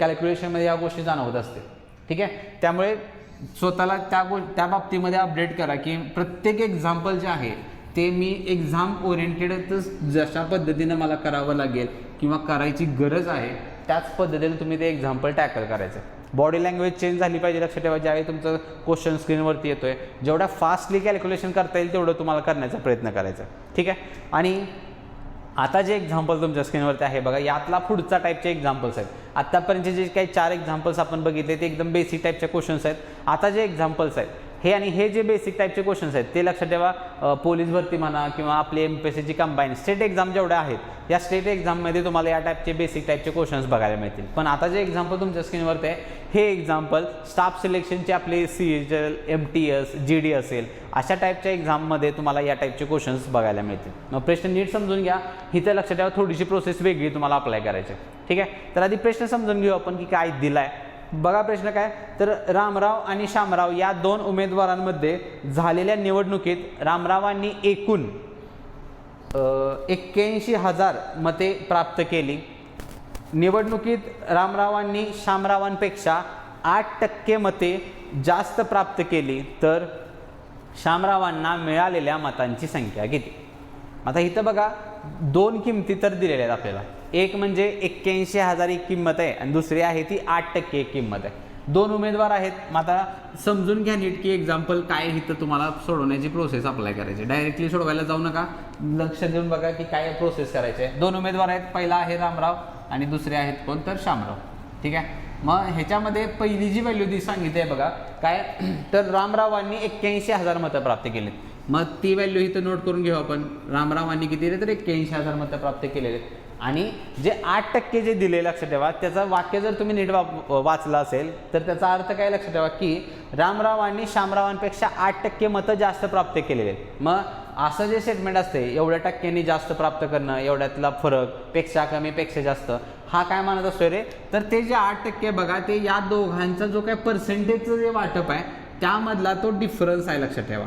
कॅल्क्युलेशनमध्ये या गोष्टी जाणवत असते. ठीक आहे, त्यामुळे स्वतःला त्या बाबतीमध्ये अपडेट करा की प्रत्येक एक्झाम्पल जे आहे ते मी एक्झाम ओरिएंटेडच जशा पद्धतीनं मला करावं लागेल किंवा करायची गरज आहे त्याच पद्धतीने तुम्ही ते एक्झाम्पल टॅकल करायचं. बॉडी लँग्वेज चेंज झाली पाहिजे. लक्षात ठेवा ज्यावेळी तुमचं क्वेश्चन स्क्रीनवरती येतोय जेवढ्या फास्टली कॅल्क्युलेशन करता येईल तेवढं तुम्हाला करण्याचा प्रयत्न करायचा. ठीक आहे, आणि आता जे एक्झाम्पल तुमच्या स्क्रीनवरती आहे बघा यातला पुढचा टाईपचे एक्झाम्पल्स आहेत. आत्तापर्यंत जे काही 4 एक्झाम्पल्स आपण बघितले ते एकदम बेसिक टाईपचे क्वेश्चन्स आहेत. आता जे एक्झाम्पल्स आहेत हे आणि हे जे बेसिक टाईपचे क्वेश्चन्स आहेत ते लक्षात ठेवा पोलीस भरती म्हणा किंवा आपली MPSCची कंबाईन स्टेट एक्झाम जेवढ्या आहेत या स्टेट एक्झाममध्ये तुम्हाला या टाईपचे बेसिक टाईपचे क्वेश्चन्स बघायला मिळतील. पण आता जे एक्झाम्पल तुमच्या स्क्रीनवरती आहे हे एक्झाम्पल स्टाफ सिलेक्शनचे आपले CHL MTS GD असेल अशा टाईपच्या एक्झाममध्ये तुम्हाला या टाईपचे क्वेश्चन्स बघायला मिळतील. मग प्रश्न नीट समजून घ्या. इथे लक्षात ठेवा थोडीशी प्रोसेस वेगळी तुम्हाला अप्लाय करायची. ठीक आहे, तर आधी प्रश्न समजून घेऊ आपण की काय दिलाय. बघा प्रश्न काय, तर रामराव आणि शामराव या 2 उमेदवारांमध्ये झालेल्या निवडणुकीत रामरावांनी एकूण 81,000 मते प्राप्त केली. निवडणुकीत रामरावांनी शामरावांपेक्षा 8% मते जास्त प्राप्त केली तर शामरावांना मिळालेल्या मतांची संख्या किती. आता इथं बघा 2 किमती तर दिलेल्या आहेत आपल्याला. एक म्हणजे 81,000 एक किंमत आहे आणि दुसरी आहे ती 8% एक किंमत आहे. 2 उमेदवार आहेत. मग आता समजून घ्या नीट की एक्झाम्पल काय इथं तुम्हाला सोडवण्याची प्रोसेस अप्लाय करायची. डायरेक्टली सोडवायला जाऊ नका, लक्ष देऊन बघा की काय प्रोसेस करायची आहे. 2 उमेदवार आहेत, पहिला आहे रामराव आणि दुसरे आहेत कोण तर शामराव. ठीक आहे, मग ह्याच्यामध्ये पहिली जी व्हॅल्यू सांगितली आहे बघा काय, तर रामरावांनी 81,000 मतं प्राप्त केलीत. मग ती व्हॅल्यू इथं नोट करून घेऊ आपण. रामरावांनी किती दिले तर 81,000 मतं प्राप्त केलेले. आणि जे 8% जे दिले लक्षात ठेवा त्याचं वाक्य जर तुम्ही नीट वाचलं असेल तर त्याचा अर्थ काय लक्षात ठेवा की रामरावांनी शामरावांपेक्षा 8% मतं जास्त प्राप्त केलेले आहेत. मग असं जे स्टेटमेंट असते एवढ्या टक्क्यांनी जास्त प्राप्त करणं एवढ्यातला फरक पेक्षा कमी पेक्षा जास्त हा काय मानत असतो रे, तर ते जे 8% बघा ते या दोघांचा जो काय पर्सेंटेजचं जे वाटप आहे त्यामधला तो डिफरन्स आहे. लक्षात ठेवा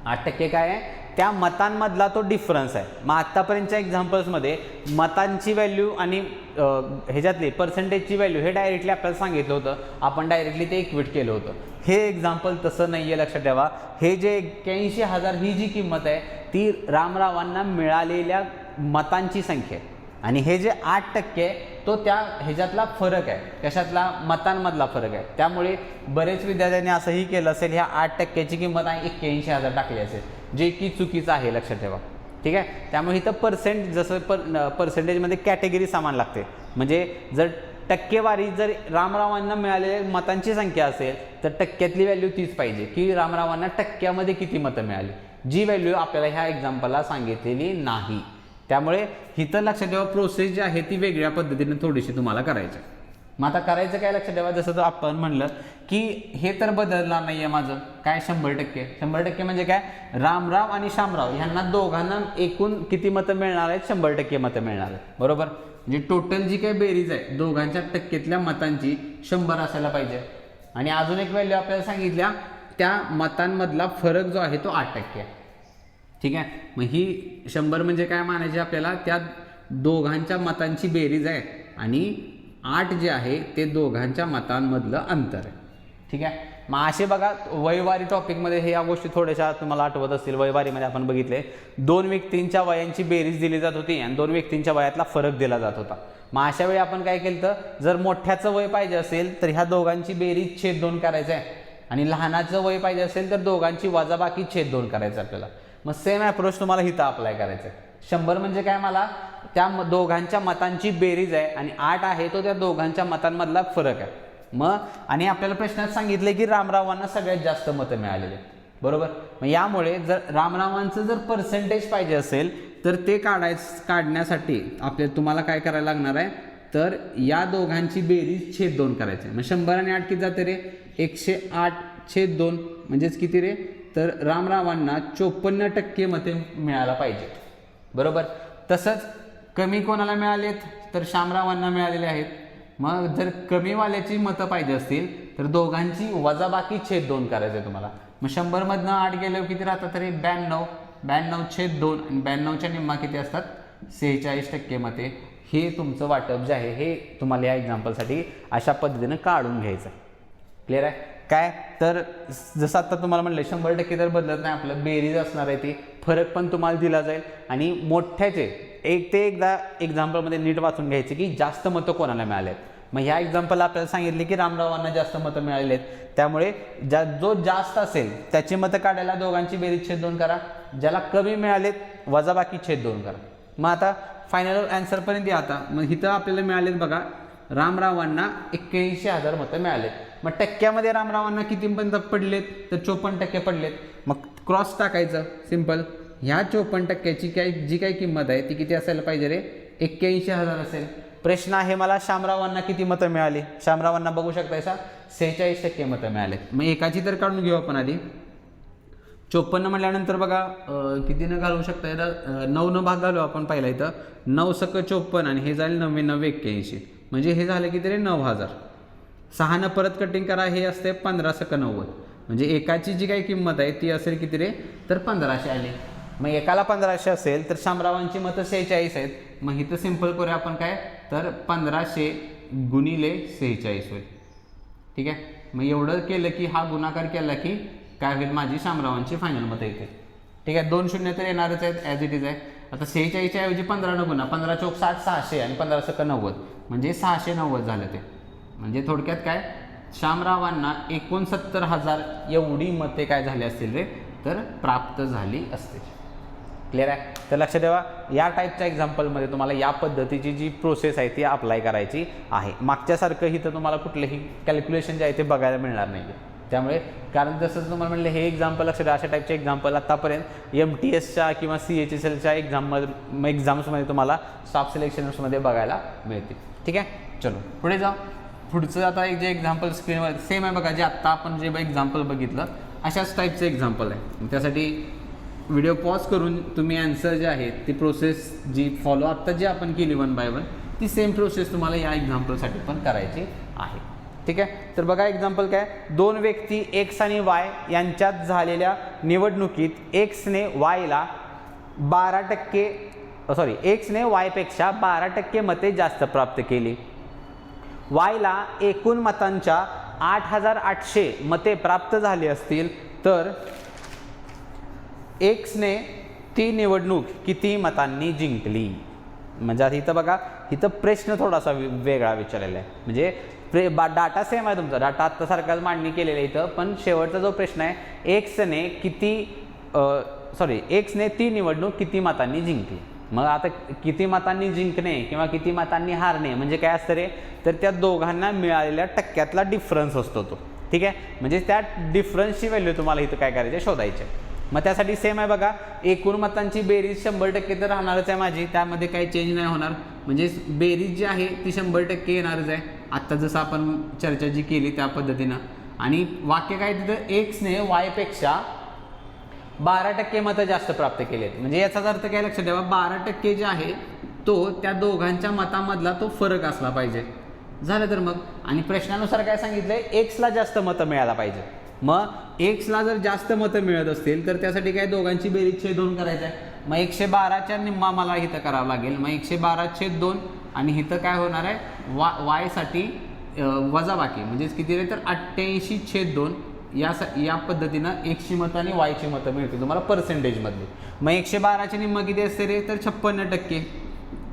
8% काय आहे त्या मतांमधला तो डिफरन्स आहे. मग आत्तापर्यंतच्या एक्झाम्पल्समध्ये मतांची व्हॅल्यू आणि ह्याच्यातली पर्सेंटेजची व्हॅल्यू हे डायरेक्टली आपल्याला सांगितलं होतं, आपण डायरेक्टली ते इक्वेट केलं होतं. हे एक्झाम्पल तसं नाही आहे. लक्षात ठेवा हे जे 81,000 ही जी किंमत आहे ती रामरावांना मिळालेल्या मतांची संख्या आहे आणि हे जे 8% तो त्या ह्याच्यातला फरक आहे, कशातला मतांमधला फरक आहे. त्यामुळे बरेच विद्यार्थ्यांनी असंही केलं असेल ह्या 8%ची किंमत आणि 81,000 टाकली असेल जे की चुकीचं आहे. लक्षात ठेवा. ठीक आहे. त्यामुळे इथं जसं पर्सेंटेजमध्ये कॅटेगरी सामान लागते. म्हणजे जर टक्केवारी जर रामरावांना मिळालेल्या मतांची संख्या असेल तर टक्क्यातली व्हॅल्यू तीच पाहिजे की रामरावांना टक्क्यामध्ये किती मतं मिळाली, जी व्हॅल्यू आपल्याला ह्या एक्झाम्पलला सांगितलेली नाही. त्यामुळे इथं लक्षात ठेवा प्रोसेस जी आहे ती वेगळ्या पद्धतीने थोडीशी तुम्हाला करायची. मग आता करायचं काय लक्षात ठेवा, जसं तर आपण म्हणलं की हे तर बदलणार नाही आहे माझं काय 100% म्हणजे काय, रामराव आणि शामराव ह्यांना दोघांना एकूण किती मतं मिळणार आहेत, 100% मतं मिळणार आहेत. बरोबर, म्हणजे टोटल जी काही बेरीज आहे दोघांच्या टक्केतल्या मतांची 100 असायला पाहिजे. आणि अजून एक व्हॅल्यू आपल्याला सांगितल्या, त्या मतांमधला फरक जो आहे तो 8% आहे. ठीक आहे. मग ही 100 म्हणजे काय म्हणायचे आपल्याला, त्या दोघांच्या मतांची बेरीज आहे आणि 8 जे आहे ते दोघांच्या मतांमधलं अंतर आहे. ठीक आहे. मग असे बघा वयवारी टॉपिकमध्ये हे या गोष्टी थोड्याशा तुम्हाला आठवत असतील. वयवारीमध्ये आपण बघितले 2 व्यक्तींच्या वयांची बेरीज दिली जात होती आणि 2 व्यक्तींच्या वयातला फरक दिला जात होता. मग अशा वेळी आपण काय केलं, तर जर मोठ्याचं वय पाहिजे असेल तर ह्या दोघांची बेरीज छेद 2 करायचं आहे आणि लहानाचं वय पाहिजे असेल तर दोघांची वजाबाकी छेद 2 करायचं आपल्याला. मग सेम अप्रोच तुम्हाला इथं अप्लाय करायचं आहे. 100 म्हणजे काय, मला त्या दोघांच्या मतांची बेरीज आहे आणि 8 आहे तो त्या दोघांच्या मतांमधला फरक आहे. मग आणि आपल्याला प्रश्नात सांगितलं की रामरावांना सगळ्यात जास्त मतं मिळालेली. बरोबर, मग यामुळे जर रामरावांचं जर पर्सेंटेज पाहिजे असेल तर ते काढण्यासाठी तुम्हाला काय करायला लागणार आहे, तर या दोघांची बेरीज छेद 2 करायची. मग 100 आणि 8 किती जाते रे, 108/2 म्हणजेच किती रे, तर रामरावांना 54% मते मिळायला पाहिजे. बरोबर, तसंच कमी कोणाला मिळालेत, तर शामरावांना मिळालेले आहेत. मग जर कमीवाल्याची मतं पाहिजे असतील तर दोघांची वजाबाकी छेद 2 करायचं आहे तुम्हाला. मग 100 मधनं 8 गेल्यावर किती राहतात तरी 92/2 आणि 92च्या निम्मा किती असतात, 46% मते. हे तुमचं वाटप जे आहे हे तुम्हाला या एक्झाम्पलसाठी अशा पद्धतीनं काढून घ्यायचं. क्लिअर आहे काय. तर जसं आता तुम्हाला म्हणलं 100% तर बदलत नाही, आपलं बेरीज असणार आहे ती, फरक पण तुम्हाला दिला जाईल. आणि मोठ्याचे एकदा एक्झाम्पलमध्ये नीट वाचून घ्यायचे की जास्त मतं कोणाला मिळाले आहेत. मग ह्या एक्झाम्पलला आपल्याला सांगितले की रामरावांना जास्त मतं मिळालेली आहेत, त्यामुळे जो जास्त असेल त्याची मतं काढायला दोघांची बेरीज छेद 2 करा, ज्याला कमी मिळालेत वजाबाकी छेद 2 करा. मग आता फायनल आन्सरपर्यंत या. आता मग इथं आपल्याला मिळालेत बघा, रामरावांना 81,000 मतं मिळालेत. मग टक्क्यामध्ये रामरावांना किती मतं पडलेत, तर 54% पडलेत. मग क्रॉस टाकायचं सिंपल, ह्या 54%ची जी काही किंमत आहे ती किती असायला पाहिजे रे, 81,000 असेल. प्रश्न आहे मला शामरावांना किती मतं मिळाली, शामरावांना बघू शकतायसा 46% मतं मिळालेत. मग एकाची तर काढून घेऊ आपण आधी. 54 म्हटल्यानंतर बघा कितीनं घालवू शकता, 9 भाग घालू आपण पहिला. इथं 9 × 54 आणि हे जाईल 9,981, म्हणजे हे झालं किती रे 9,000. 6 परत कटिंग करा, हे असते 15 × 90, म्हणजे एकाची जी काही किंमत आहे ती असेल किती रे, तर 1500 आली. मग एकाला 1500 असेल तर शामरावांची मतं 46 आहेत. मग इथं सिंपल करूया आपण काय, तर 1500 × 46 होईल. ठीक आहे. मग एवढं केलं की हा गुणाकार केला की काय होईल, माझी शामरावांची फायनल मतं येते. ठीक आहे. 2 शून्य तर येणारच आहेत ॲज इट इज आहे. आता 46च्या ऐवजी 15 गुणा, 15 × 4 = 60, 600 आणि 15 × 90 म्हणजे 690 झालं ते. म्हणजे थोडक्यात काय, शामरावांना 69,000 एवढी मते काय झाली असतील रे, तर प्राप्त झाली असतील. क्लिअर आहे. तर लक्षात ठेवा या टाईपच्या एक्झाम्पलमध्ये तुम्हाला या पद्धतीची जी प्रोसेस आहे ती अप्लाय करायची आहे. मागच्यासारखं इथं तुम्हाला कुठलेही कॅल्क्युलेशन जे आहे ते बघायला मिळणार नाही. त्यामुळे कारण जसं तुम्हाला म्हणलं हे एक्झाम्पल लक्षात अशा टाईपचे एक्झाम्पल आतापर्यंत MTSच्या किंवा CHSLच्या एक्झाम्समध्ये तुम्हाला स्टाफ सिलेक्शन्समध्ये बघायला मिळते. ठीक आहे. चलो पुढे जाऊ. पुढचं आता एक जे एक्झाम्पल स्क्रीनवर सेम आहे बघा, जे आत्ता आपण जे एक्झाम्पल बघितलं अशाच टाईपचं एक्झाम्पल आहे. त्यासाठी व्हिडिओ पॉज करून तुम्ही आन्सर जे आहे ती प्रोसेस जी फॉलो आत्ता जी आपण केली 1 by 1 ती सेम प्रोसेस तुम्हाला या एक्झाम्पलसाठी पण करायची आहे. ठीक आहे. तर बघा एक्झाम्पल काय, 2 व्यक्ती X आणि Y यांच्यात झालेल्या निवडणुकीत Xने Xने Y पेक्षा 12% मते जास्त प्राप्त केली. Yला एकूण मतांच्या 8,800 मते प्राप्त झाली असतील तर Xने ती निवडणूक किती मतांनी जिंकली. म्हणजे आता इथं बघा, इथं प्रश्न थोडासा वेगळा विचारलेला आहे. म्हणजे डाटा सेम आहे तुमचा, डाटा आत्ता सारखाच मांडणी केलेला आहे इथं, पण शेवटचा जो प्रश्न आहे Xने किती सॉरी एक्सने ती निवडणूक किती मतांनी जिंकली. मग आता किती मतांनी जिंकणे किंवा किती मतांनी हारणे म्हणजे काय असतं रे, तर त्या दोघांना मिळालेल्या टक्क्यातला डिफरन्स असतो तो. ठीक आहे, म्हणजे त्या डिफरन्सची व्हॅल्यू तुम्हाला इथं काय करायची, शोधायची. मग त्यासाठी सेम आहे बघा, एकूण मतांची बेरीज 100% तर राहणारच आहे माझी, त्यामध्ये काही चेंज नाही होणार. म्हणजे बेरीज जी आहे ती 100% येणारच आहे, आत्ता जसं आपण चर्चा जी केली त्या पद्धतीनं. आणि वाक्य काय तिथं, एक्सने वायपेक्षा 12% मतं जास्त प्राप्त केली आहेत. म्हणजे याचाच अर्थ काय लक्षात ठेवा, 12% जे आहे तो त्या दोघांच्या मतामधला तो फरक असला पाहिजे. झालं तर मग, आणि प्रश्नानुसार काय सांगितलंय, एक्सला जास्त मतं मिळायला पाहिजे. मग एक्सला जर जास्त मतं मिळत असतील तर त्यासाठी काय, दोघांची बेरीज 2 करायचं आहे. मग 112च्या निम्मा मला इथं करावं लागेल. मग 112/2 आणि इथं काय होणार आहे, वायसाठी वजाबाकी म्हणजेच किती रे, तर 88/2 या पद्धतीनं एक्सची मतं आणि वायची मतं मिळतील तुम्हाला पर्सेंटेजमधली. मग 112ची निम्मा किती असते रे, तर 56%.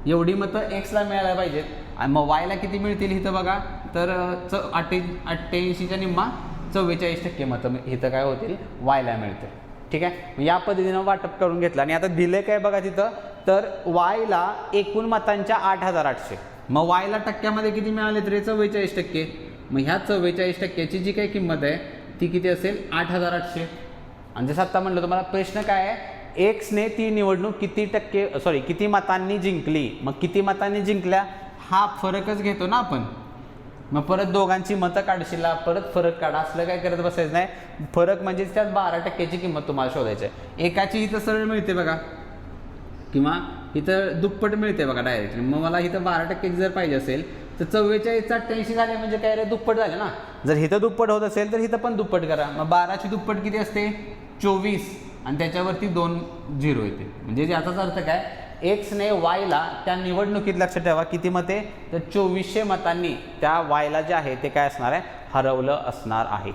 एवढी मतं एक्सला मिळायला पाहिजेत. आणि मग वायला किती मिळतील इथं बघा, तर 88च्या निम्मा 44% मतं इथं काय होतील, वायला मिळतील. ठीक आहे, या पद्धतीनं वाटप करून घेतलं. आणि आता दिलं काय बघा तिथं, तर वायला एकूण मतांच्या 8800. मग वायला टक्क्यामध्ये किती मिळाले तर 44%. मग ह्या 44%ची जी काही किंमत आहे ती किती असेल, 8800. आणि जसं आत्ता म्हणलं तुम्हाला, प्रश्न काय आहे, एक्सने ती निवडणूक किती मतांनी जिंकली. मग किती मतांनी जिंकल्या हा फरकच घेतो ना आपण. मग परत दोघांची मतं काढशीला, परत फरक काढा, असलं काय करत बसायचं नाही. फरक म्हणजे त्यात 12%ची किंमत तुम्हाला शोधायची आहे. एकाची इथं सरळ मिळते बघा, किंवा इथं दुप्पट मिळते बघा डायरेक्टली. मग मला इथं 12% जर पाहिजे असेल तर 44/88 झाले म्हणजे काय रे, दुप्पट झाले ना. जर इथं दुप्पट होत असेल तर इथं पण दुप्पट करा. मग 12ची दुप्पट किती असते, 24, आणि त्याच्यावरती 2 0 येते. म्हणजे याचाच अर्थ काय, एक्सने वायला त्या निवडणुकीत लक्षात ठेवा किती मते, तर 2400 मतांनी त्या वायला जे आहे ते काय असणार आहे, हरवलं असणार आहे.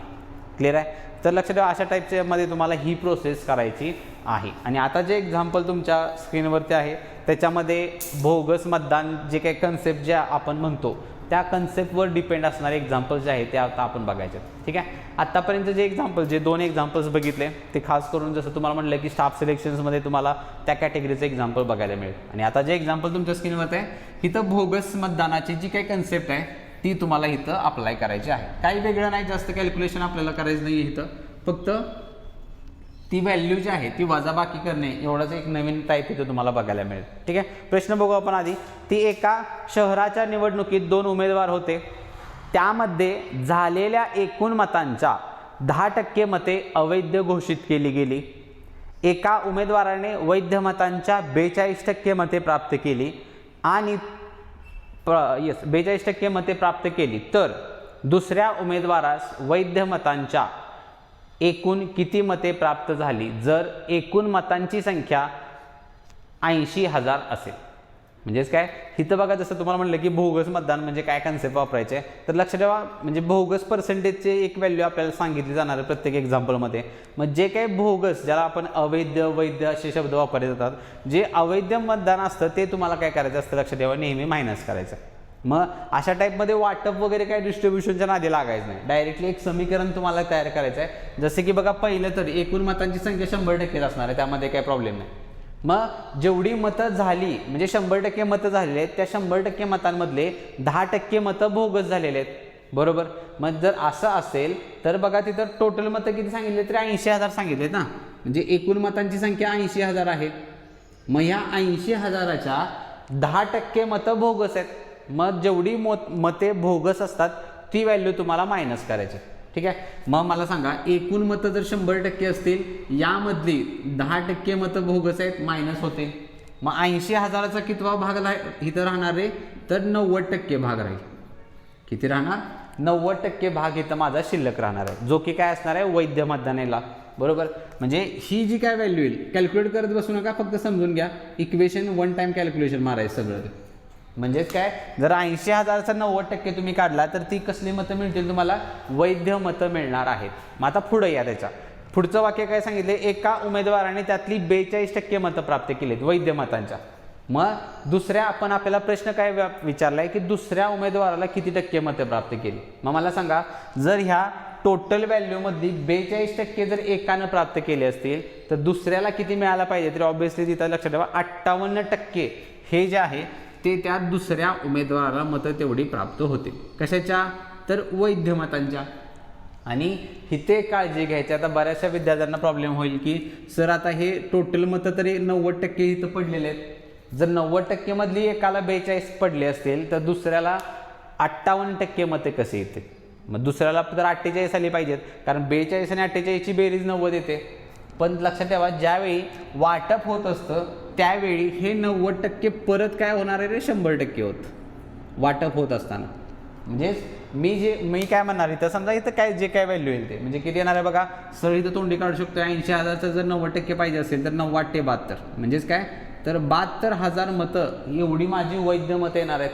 क्लिअर आहे. तर लक्षात ठेवा, अशा टाईपच्या मध्ये तुम्हाला ही प्रोसेस करायची आहे. आणि आता जे एक्झाम्पल तुमच्या स्क्रीनवरती आहे त्याच्यामध्ये बोगस मतदान जे काही कन्सेप्ट जे आपण म्हणतो त्या कन्सेप्टवर डिपेंड असणारे एक्झाम्पल्स जे आहेत ते आता आपण बघायचे. ठीक आहे, आत्तापर्यंत जे एक्झाम्पल, जे 2 एक्झाम्पल्स बघितले ते खास करून जसं तुम्हाला म्हटलं की स्टाफ सिलेक्शन्समध्ये तुम्हाला त्या कॅटेगरीचं एक्झाम्पल बघायला मिळेल. आणि आता जे एक्झाम्पल तुमच्या स्क्रीनवर आहे, इथं बोगस मतदानाची जी काही कन्सेप्ट आहे ती तुम्हाला इथं अप्लाय करायची आहे. काही वेगळं नाही, जास्त कॅल्क्युलेशन आपल्याला करायचं नाही आहे. इथं फक्त ती व्हॅल्यू जी आहे ती वजाबाकी करणे एवढाच एक नवीन टाईप इथं तुम्हाला बघायला मिळेल. ठीक आहे, प्रश्न बघू आपण आधी. ती एका शहराच्या निवडणुकीत 2 उमेदवार होते, त्यामध्ये झालेल्या एकूण मतांच्या 10% मते अवैध घोषित केली गेली. एका उमेदवाराने वैध मतांच्या 42% मते प्राप्त केली आणि 42% मते प्राप्त केली, तर दुसऱ्या उमेदवारास वैध मतांच्या एकूण किती मते प्राप्त झाली जर एकूण मतांची संख्या 80,000 असेल. म्हणजेच काय, इथं बघा जसं तुम्हाला म्हटलं की बोगस मतदान म्हणजे काय कन्सेप्ट वापरायचे, तर लक्षात ठेवा म्हणजे बोगस पर्सेंटेजचे एक व्हॅल्यू आपल्याला सांगितली जाणार आहे प्रत्येक एक्झाम्पलमध्ये. मग जे काही बोगस, ज्याला आपण अवैध वैध असे शब्द वापरले जातात, जे अवैध मतदान असतं ते तुम्हाला काय करायचं असतं, लक्षात ठेवा, नेहमी मायनस करायचं. मग अशा टाईपमध्ये वाटप वगैरे काय डिस्ट्रीब्युशनच्या नादी लागायचं नाही, डायरेक्टली एक समीकरण तुम्हाला तयार करायचं आहे. जसे की बघा, पहिलं तर एकूण मतांची संख्या 100% असणार आहे, त्यामध्ये काही प्रॉब्लेम नाही. मग जेवढी मतं झाली म्हणजे 100% मतं झालेले आहेत, त्या 100% मतांमधले 10% मतं बोगस झालेले आहेत, बरोबर. मग जर असं असेल तर बघा तिथं टोटल मतं किती सांगितले, तर 80,000 सांगितलेत ना. म्हणजे एकूण मतांची संख्या 80,000 आहे. मग ह्या 80,000च्या 10% मतं बोगस आहेत. मग जेवढी मते बोगस असतात ती व्हॅल्यू तुम्हाला मायनस करायची. ठीक आहे, मग मला सांगा, एकूण मतं जर 100% असतील, यामधली 10% मतं बोगस आहेत, मायनस होते. मग 80,000चा कितवा भाग इथं राहणार आहे, तर 90% भाग राहील. किती राहणार, 90% भाग इथं माझा शिल्लक राहणार आहे, जो की काय असणार आहे, वैध मतदानाला, बरोबर. म्हणजे ही जी काय व्हॅल्यू येईल, कॅल्क्युलेट करत बसू नका, फक्त समजून घ्या. इक्वेशन 1 टाइम कॅल्क्युलेशन मारायचं सगळं. म्हणजेच काय, जर 80,000चा 90% तुम्ही काढला तर ती कसली मतं मिळतील तुम्हाला, वैध मतं मिळणार आहेत. मग आता पुढे या, त्याच्या पुढचं वाक्य काय सांगितले, एका उमेदवाराने त्यातली 42% मतं प्राप्त केलीत वैध मतांच्या. मग दुसऱ्या आपण आपल्याला प्रश्न काय विचारलाय की दुसऱ्या उमेदवाराला किती टक्के मते प्राप्त केली. मग मला सांगा, जर ह्या टोटल व्हॅल्यूमधली 42% जर एकानं प्राप्त केले असतील तर दुसऱ्याला किती मिळायला पाहिजे, तर ऑब्व्हियसली तिथं लक्षात ठेवा 58% हे जे आहे ते त्या दुसऱ्या उमेदवाराला मतं तेवढी प्राप्त होते. कशाच्या, तर वैध मतांच्या. आणि इथे काळजी घ्यायची, आता बऱ्याचशा विद्यार्थ्यांना प्रॉब्लेम होईल की सर आता हे टोटल मतं तरी 90% इथं पडलेले आहेत, जर 90% मधली एकाला 42 पडले असतील तर दुसऱ्याला 58% मते कसे येते. मग दुसऱ्याला तर 48 आली पाहिजेत, कारण 42 आणि 48ची बेरीज 90 येते. पण लक्षात ठेवा, ज्यावेळी वाटप होत असतं त्यावेळी हे 90% परत काय होणार आहे रे, 100% होत वाटप होत असताना. म्हणजेच मी काय म्हणणार इथं, समजा इथं काय जे काय व्हॅल्यू येईल ते म्हणजे किती येणार आहे बघा, सरळ इथं तोंडी काढू शकतो. 80,000चं जर 90% पाहिजे असेल तर 9×8 = 72, म्हणजेच काय, तर 72,000 मतं एवढी माझी वैध मतं येणार आहेत.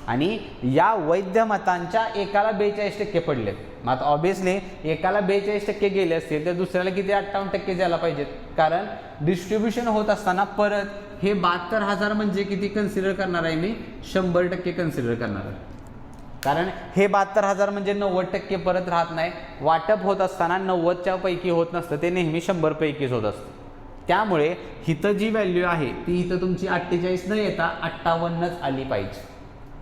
आणि या वैध मतांच्या एकाला 42% पडलेत. मग आता ऑब्व्हियसली एकाला 42% गेले असतील तर दुसऱ्याला किती 58% द्यायला पाहिजेत, कारण डिस्ट्रीब्युशन होत असताना परत हे 72,000 म्हणजे किती कन्सिडर करणार आहे मी, 100% कन्सिडर करणार आहे. कारण हे 72,000 म्हणजे 90% परत राहत नाही, वाटप होत असताना 90च्या पैकी होत नसतं, ते नेहमी 100 पैकीच होत असतं. त्यामुळे इथं जी व्हॅल्यू आहे ती इथं तुमची 48 न येता 58च आली पाहिजे.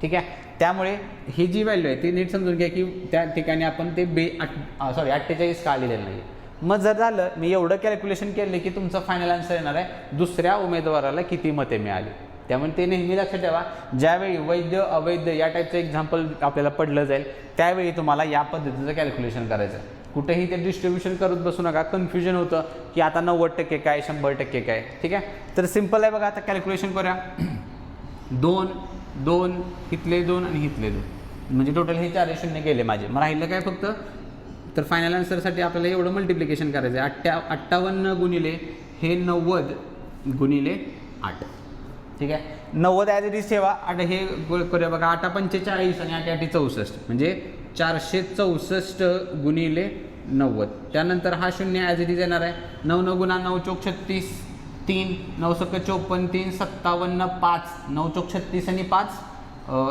ठीक आहे, त्यामुळे ही जी व्हॅल्यू आहे ती नीट समजून घ्या की त्या ठिकाणी आपण ते 48 का लिहिलेलं नाही. मग जर झालं, मी एवढं कॅल्क्युलेशन केलं की तुमचं फायनल आन्सर येणार आहे दुसऱ्या उमेदवाराला किती मते मिळाली. त्यामुळे ते नेहमी लक्षात ठेवा, ज्यावेळी वैध अवैध या टाईपचं एक्झाम्पल आपल्याला पडलं जाईल त्यावेळी तुम्हाला या पद्धतीचं कॅल्क्युलेशन करायचं आहे. कुठेही ते डिस्ट्रीब्युशन करत बसू नका, कन्फ्युजन होतं की आता 90% काय 100% काय. ठीक आहे, तर सिम्पल आहे बघा. आता कॅल्क्युलेशन करूया. 2 2 इथले 2 आणि इथले 2 म्हणजे टोटल हे 4 शून्य गेले माझे. मग राहिलं काय फक्त, तर फायनल आन्सरसाठी आपल्याला एवढं मल्टिप्लिकेशन करायचं आहे. 58 गुणिले हे 90 गुणिले 8. ठीक आहे, 90 ॲज इट इज ठेवा. हे करूया बघा, 8 45 आणि 8 64 म्हणजे 464 गुणिले 90. त्यानंतर हा शून्य ॲज इट इज येणार आहे. 9 9 गुणा 9 चोक 36 3 9 सक 54 3 57 5 9 चोक 36 आणि 5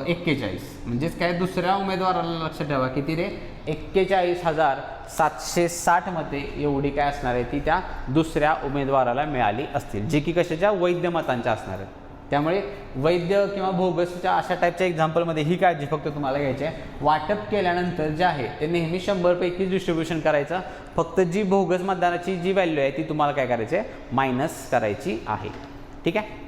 41. म्हणजेच काय, दुसऱ्या उमेदवाराला लक्षात ठेवा किती रे, 41,760 मते एवढी काय असणार आहे ती त्या दुसऱ्या उमेदवाराला मिळाली असतील, जे की कशाच्या वैध मतांच्या असणार आहेत. त्यामुळे वैध किंवा बोगसच्या अशा टाईपच्या एक्झाम्पलमध्ये ही काळजी फक्त तुम्हाला घ्यायची आहे. वाटप केल्यानंतर जे आहे ते नेहमी 100 पैकी डिस्ट्रीब्युशन करायचं. फक्त जी बोगस मतदानाची जी व्हॅल्यू आहे ती तुम्हाला काय करायची आहे, मायनस करायची आहे. ठीक आहे,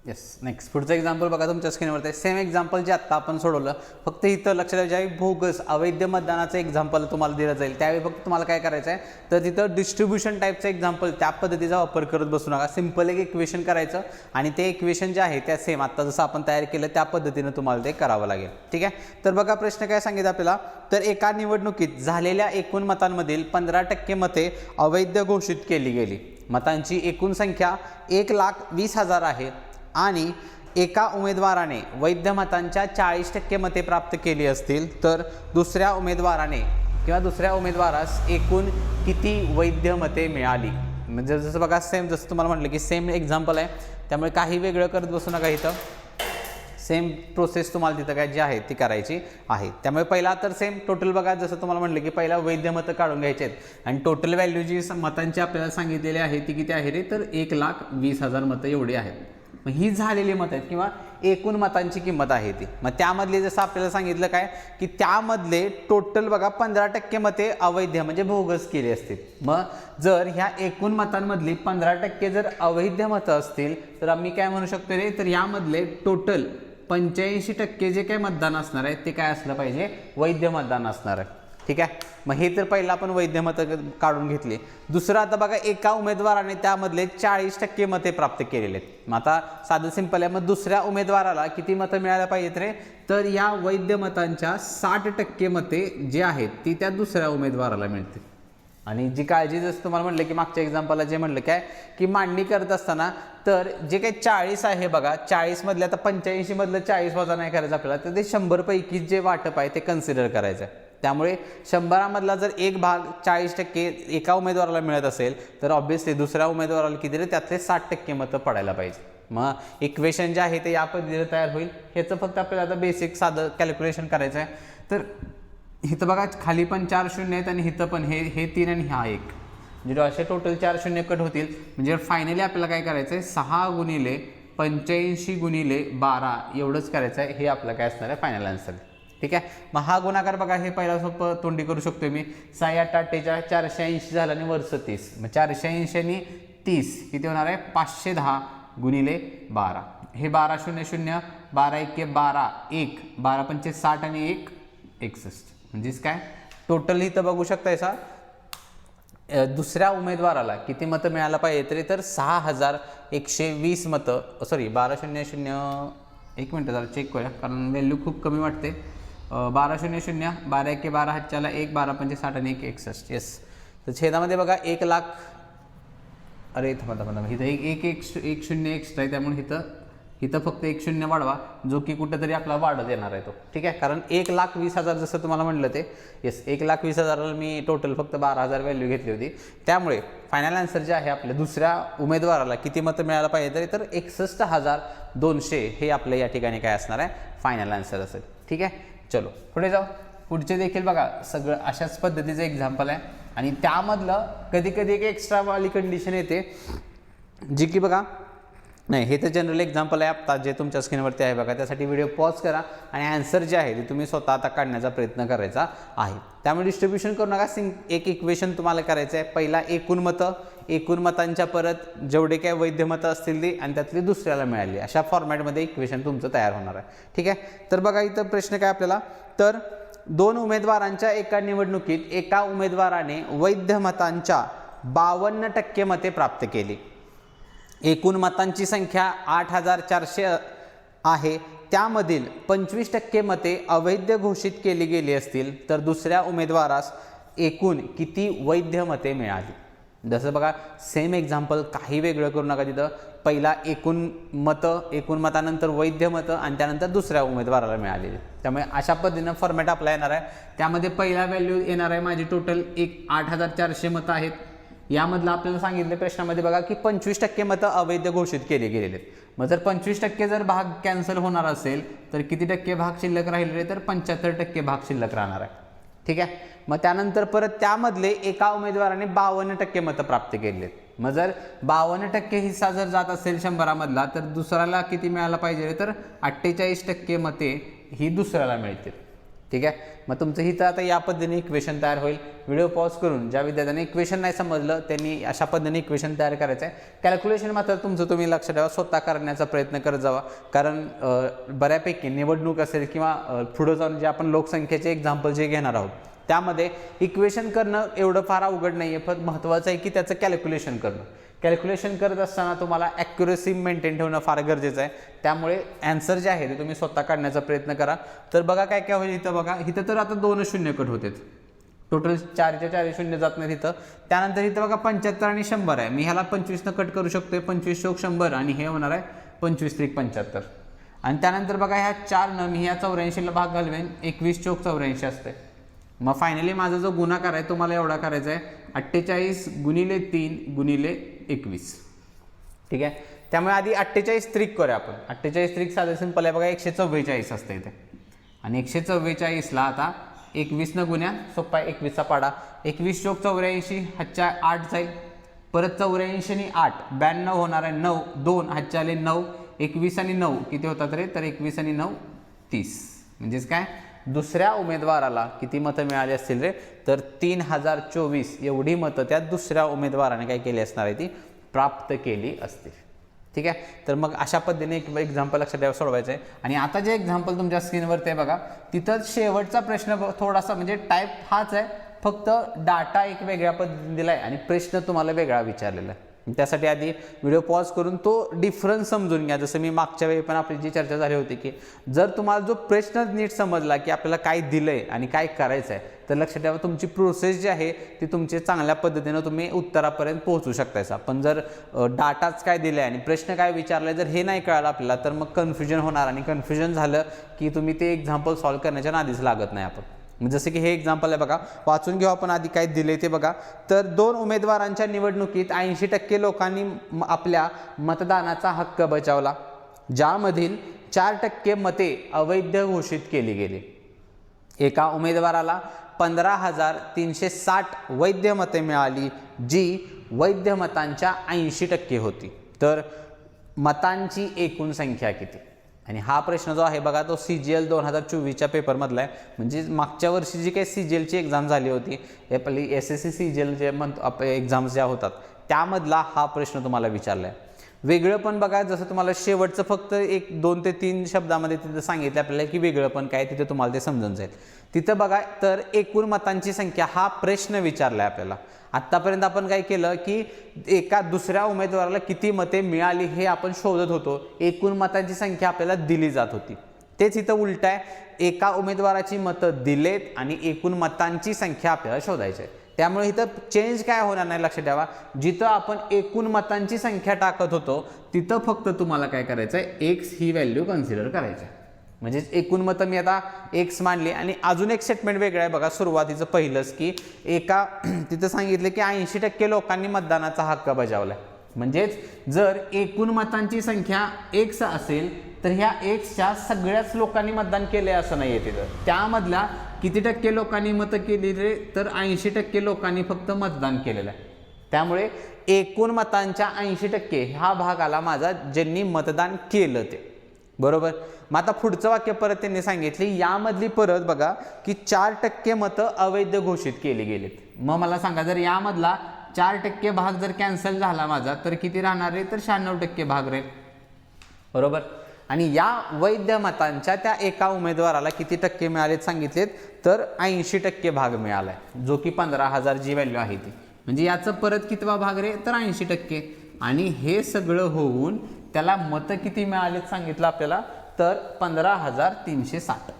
येस. नेक्स्ट पुढचं एक्झाम्पल बघा तुमच्या स्क्रीनवरती आहे. सेम एक्झाम्पल जे आत्ता आपण सोडवलं, फक्त इथं लक्षात ठेवा, ज्यावेळी बोगस अवैध मतदानाचं एक्झाम्पल तुम्हाला दिलं जाईल त्यावेळी फक्त तुम्हाला काय करायचं आहे, तर तिथं डिस्ट्रीब्युशन टाईपचं एक्झाम्पल त्या पद्धतीचा वापर करत बसू नका. सिम्पल एक इक्वेशन करायचं आणि ते इक्वेशन जे आहे त्या सेम आत्ता जसं आपण तयार केलं त्या पद्धतीनं तुम्हाला ते करावं लागेल. ठीक आहे, तर बघा प्रश्न काय सांगितलं आपल्याला, तर एका निवडणुकीत झालेल्या एकूण मतांमधील 15% मते अवैध घोषित केली गेली. मतांची एकूण संख्या 1,20,000 आहे आणि एका उमेदवाराने वैध मतांच्या 40% मते प्राप्त केली असतील तर दुसऱ्या उमेदवाराने किंवा दुसऱ्या उमेदवारास एकूण किती वैध मते मिळाली. म्हणजे जसं बघा सेम, जसं तुम्हाला म्हटलं की सेम एक्झाम्पल आहे, त्यामुळे काही वेगळं करत बसू नका. इथं सेम प्रोसेस तुम्हाला तिथं काय जी आहे ती करायची आहे. त्यामुळे पहिला तर सेम टोटल बघा, जसं तुम्हाला म्हटलं की पहिला वैध मतं काढून घ्यायचे आहेत आणि टोटल व्हॅल्यू जी मतांची आपल्याला सांगितलेली आहे ती किती आहे रे, तर 1,20,000 मतं एवढी आहेत. मग ही झालेली मतं आहेत किंवा एकूण मतांची किंमत आहे ती. मग त्यामधले जसं आपल्याला सांगितलं काय की त्यामधले टोटल बघा 15% मते अवैध म्हणजे बोगस केली असतील. मग जर ह्या एकूण मतांमधली 15% जर अवैध मतं असतील तर आम्ही काय म्हणू शकतो रे, तर यामधले टोटल 85% जे काही मतदान असणार आहे ते काय असलं पाहिजे, वैध मतदान असणार आहे. ठीक आहे, मग हे तर पहिलं आपण वैध मतं काढून घेतली. दुसरं आता बघा, एका उमेदवाराने त्यामधले 40% मते प्राप्त केलेले आहेत. मग आता साधं सिंपल आहे, मग दुसऱ्या उमेदवाराला किती मतं मिळायला पाहिजेत रे, तर या वैध मतांच्या 60% मते जे आहेत ती त्या दुसऱ्या उमेदवाराला मिळतील. आणि जी काळजी जसं तुम्हाला म्हटलं की मागच्या एक्झाम्पलला जे म्हटलं काय की मांडणी करत असताना, तर जे काही 40 आहे बघा, 40 मधले आता 85 मधलं 40 वजा नाही करायचं आपल्याला, तर ते 100 पैकी जे वाटप आहे ते कन्सिडर करायचं आहे. त्यामुळे 100मधला जर एक भाग 40% एका उमेदवाराला मिळत असेल तर ऑब्व्हियसली दुसऱ्या उमेदवाराला किती रे त्यातले 60% मतं पडायला पाहिजे. मग इक्वेशन जे आहे ते या पद्धतीने तयार होईल. ह्याचं फक्त आपल्याला आता बेसिक साधं कॅल्क्युलेशन करायचं आहे. तर इथं बघा खाली पण 4 शून्य आहेत आणि इथं पण हे 3 आणि हा 1 म्हणजे असे टोटल 4 शून्य कट होतील. म्हणजे फायनली आपल्याला काय करायचं आहे 6 गुणिले 85 गुणिले 12 एवढंच करायचं आहे. हे आपलं काय असणार आहे फायनल आन्सर. ठीक आहे. मग हा गुणाकार बघा हे पहिला सोपं तोंडी करू शकतो मी. 6 8 48 480 झालं आणि वरचं 30. मग 480 आणि 30 किती होणार आहे 510 गुणिले 12. हे 12 शून्य शून्य 12 1 12 1 12 पंचे 60 आणि 1 61. म्हणजेच काय टोटल इथं बघू शकताय सा दुसऱ्या उमेदवाराला किती मतं मिळायला पाहिजे तरी तर 6120 मतं. सॉरी 12 शून्य शून्य 1 मिनटं जरा चेक करूया कारण व्हॅल्यू खूप कमी वाटते. 12 शून्य शून्य 12 1 12 हातच्याला 1 12 पंचे 60 आणि 1 61. येस. तर छेदामध्ये बघा 1 लाख अरे थांबा इथं एक शून्य एक्स्ट्रा आहे त्यामुळे इथं फक्त 1 शून्य वाढवा जो की कुठेतरी आपला वाढत येणार आहे तो. ठीक आहे. कारण 1,20,000 जसं तुम्हाला म्हटलं ते येस 1,20,000ला मी टोटल फक्त 12,000 व्हॅल्यू घेतली होती. त्यामुळे फायनल आन्सर जे आहे आपल्या दुसऱ्या उमेदवाराला किती मतं मिळायला पाहिजे तरी तर 61,200 हे आपलं या ठिकाणी काय असणार आहे फायनल आन्सर असेल. ठीक आहे. चलो पुढे जाऊ. पुढचे देखील बघा सगळं अशाच पद्धतीचं एक्झाम्पल आहे आणि त्यामधलं कधी कधी एक एक्स्ट्रावाली कंडिशन येते जी की बघा नाही हे तर जनरल एक्झाम्पल आहे आत्ता जे तुमच्या स्क्रीनवरती आहे बघा. त्यासाठी व्हिडिओ पॉज करा आणि आन्सर जे आहे ते तुम्ही स्वतः आता काढण्याचा प्रयत्न करायचा आहे. त्यामुळे डिस्ट्रीब्युशन करू नका. एक इक्वेशन तुम्हाला करायचं आहे. पहिला एकूण मतांच्या परत जेवढे काय वैध मतं असतील ती आणि त्यातली दुसऱ्याला मिळाली अशा फॉर्मॅटमध्ये इक्वेशन तुमचं तयार होणार आहे. ठीक आहे. तर बघा इथं प्रश्न काय आपल्याला तर 2 उमेदवारांच्या एका निवडणुकीत एका उमेदवाराने वैध मतांच्या 52% मते प्राप्त केली. एकूण मतांची संख्या 8400 आहे. त्यामधील 25% मते अवैध घोषित केली गेली असतील तर दुसऱ्या उमेदवारास एकूण किती वैध मते मिळाली. जसं बघा सेम एक्झाम्पल काही वेगळं करू नका. तिथं पहिला एकूण मतानंतर वैध मतं आणि त्यानंतर दुसऱ्या उमेदवाराला मिळालेली. त्यामुळे अशा पद्धतीनं फॉर्मॅट आपला येणार आहे. त्यामध्ये पहिला व्हॅल्यू येणार आहे माझी टोटल 8400 मतं आहेत. यामधलं आपल्याला सांगितलं प्रश्नामध्ये बघा की 25% मतं अवैध घोषित केले गेलेले आहेत. मग जर 25% जर भाग कॅन्सल होणार असेल तर किती टक्के भाग शिल्लक राहिलेले तर 75% भाग शिल्लक राहणार आहे. ठीक आहे. मग त्यानंतर परत त्यामधले एका उमेदवाराने 52% मतं प्राप्त केलेली आहेत. मग जर 52% हिस्सा जर जात असेल 100मधला तर दुसऱ्याला किती मिळायला पाहिजे तर 48% मते ही दुसऱ्याला मिळतील. ठीक आहे. मग तुमचं हिथं आता या पद्धतीने इक्वेशन तयार होईल. व्हिडिओ पॉज करून ज्या विद्यार्थ्यांनी इक्वेशन नाही समजलं त्यांनी अशा पद्धतीने इक्वेशन तयार करायचं आहे. कॅल्क्युलेशन मात्र तुमचं तुम्ही लक्ष ठेवा स्वतः करण्याचा प्रयत्न करत जावा. कारण बऱ्यापैकी निवडणूक असेल किंवा पुढे जाऊन जे आपण लोकसंख्येचे एक्झाम्पल जे घेणार आहोत त्यामध्ये इक्वेशन करणं एवढं फार अवघड नाही आहे. पण महत्त्वाचं आहे की त्याचं कॅल्क्युलेशन करणं. कॅल्क्युलेशन करत असताना तुम्हाला ॲक्युरेसी मेंटेन ठेवणं फार गरजेचं आहे. त्यामुळे ॲन्सर जे आहे ते तुम्ही स्वतः काढण्याचा प्रयत्न करा. तर बघा काय काय होईल इथं बघा इथं तर आता 2 शून्य कट होते. टोटल 4च्या 4 शून्य जात नाहीत इथं. त्यानंतर इथं बघा 75 आणि 100 आहे. मी ह्याला 25 कट करू शकतोय. 25 × 100 आणि हे होणार आहे 25 × 75. आणि त्यानंतर बघा ह्या 4 मी ह्या 84ला भाग घालवेन 21 × 84 असते. मग फायनली माझा जो गुणाकार आहे तो मला एवढा करायचा आहे 48 गुणिले 3 गुणिले 21. ठीक आहे. त्यामुळे आधी 48 त्रिक करूया आपण. 48 त्रिक साधं सिंपल आहे बघा 144 असते इथे. आणि 144ला आता 21 गुण्या सोपा 21चा पाडा 21 × 84 हातच्या 8 जाईल. परत 84 आणि 8 92 होणार आहे 9 2 हातच्या आले 9 21 आणि 9 किती होतात रे तर 21 आणि 9 30. म्हणजेच काय दुसऱ्या उमेदवाराला किती मतं मिळाली असतील रे तर 3024 एवढी मतं त्या दुसऱ्या उमेदवाराने काय केली असणार आहे ती प्राप्त केली असतील. ठीक आहे. तर मग अशा पद्धतीने एक एक्झाम्पल लक्षात ठेवा सोडवायचं आहे. आणि आता जे एक्झाम्पल तुमच्या स्क्रीनवरती आहे बघा तिथं शेवटचा प्रश्न थोडासा म्हणजे टाईप हाच आहे फक्त डाटा एक वेगळ्या पद्धतीने दिला आहे आणि प्रश्न तुम्हाला वेगळा विचारलेला आहे. त्यासाठी आधी व्हिडिओ पॉज करून तो डिफरन्स समजून घ्या. जसं मी मागच्या वेळी पण आपली जी चर्चा झाली होती की जर तुम्हाला जो प्रश्न नीट समजला की आपल्याला काय दिलं आहे आणि काय करायचं आहे तर लक्षात ठेवा तुमची प्रोसेस जी आहे ती तुमची चांगल्या पद्धतीनं तुम्ही उत्तरापर्यंत पोहोचू शकतायसा. पण जर डाटाच काय दिलं आहे आणि प्रश्न काय विचारला आहे जर हे नाही कळालं आपल्याला तर मग कन्फ्युजन होणार आणि कन्फ्युजन झालं की तुम्ही ते एक्झाम्पल सॉल्व्ह करण्याच्या नादीच लागत नाही आपण. जसं की हे एक्झाम्पल आहे बघा, वाचून घेऊ आपण आधी काय दिले ते बघा. तर 2 उमेदवारांच्या निवडणुकीत 80% लोकांनी आपल्या मतदानाचा हक्क बजावला, ज्यामधील 4% मते अवैध घोषित केली गेली. एका उमेदवाराला 15,360 वैध मते मिळाली, जी वैध मतांच्या 80% होती. तर मतांची एकूण संख्या किती? आणि हा प्रश्न जो आहे बघा तो CGL 2024च्या पेपरमधला आहे. म्हणजे मागच्या वर्षी जी काही CGLची एक्झाम झाली होती, आपली SSC CGL जे म्हणतो एक्झाम्स ज्या होतात त्यामधला हा प्रश्न तुम्हाला विचारला आहे. वेगळं पण बघा, जसं तुम्हाला शेवटचं फक्त 1-2 ते 3 शब्दामध्ये तिथं सांगितलं आपल्याला की वेगळं पण काय, तिथे तुम्हाला ते समजून जाईल. तिथं बघा तर एकूण मतांची संख्या हा प्रश्न विचारला आहे आपल्याला. आत्तापर्यंत आपण काय केलं की एका दुसऱ्या उमेदवाराला किती मते मिळाली हे आपण शोधत होतो, एकूण मतांची संख्या आपल्याला दिली जात होती. तेच इथं उलट आहे, एका उमेदवाराची मतं दिलेत आणि एकूण मतांची संख्या आपल्याला शोधायची आहे. त्यामुळे इथं चेंज काय होणार नाही, लक्षात ठेवा. जिथं आपण एकूण मतांची संख्या टाकत होतो तिथं फक्त तुम्हाला काय करायचं आहे, x ही व्हॅल्यू कन्सिडर करायची आहे. म्हणजे एकूण मतं मी आता x मानली. आणि अजून एक स्टेटमेंट वेगळं आहे बघा सुरुवातीचं पहिलंच, की एका तिथं सांगितलं की 80% लोकांनी मतदानाचा हक्क बजावला. म्हणजेच जर एकूण मतांची संख्या x असेल तर ह्या एक्सच्या सगळ्याच लोकांनी मतदान केले असं नाही आहे. तिथं त्यामधल्या किती टक्के लोकांनी मतं केली रे, तर 80% लोकांनी फक्त मतदान केलेलं आहे. त्यामुळे एकूण मतांच्या 80% हा भाग आला माझा ज्यांनी मतदान केलं ते, बरोबर. मग आता पुढचं वाक्य परत त्यांनी सांगितली, यामधली परत बघा की 4% मतं अवैध घोषित केली गेलीत. मग मला सांगा, जर यामधला 4% भाग जर कॅन्सल झाला माझा तर किती राहणार आहे, तर 96% भाग राहील, बरोबर. आणि या वैध मतांच्या त्या एका उमेदवाराला किती टक्के मिळालेत सांगितलेत, तर 80% भाग मिळालाय, जो की 15,000 जी व्हॅल्यू आहे ती. म्हणजे याचं परत कितवा भाग रे, तर 80%. आणि हे सगळं होऊन त्याला मतं किती मिळालेत सांगितलं आपल्याला, तर 15,360.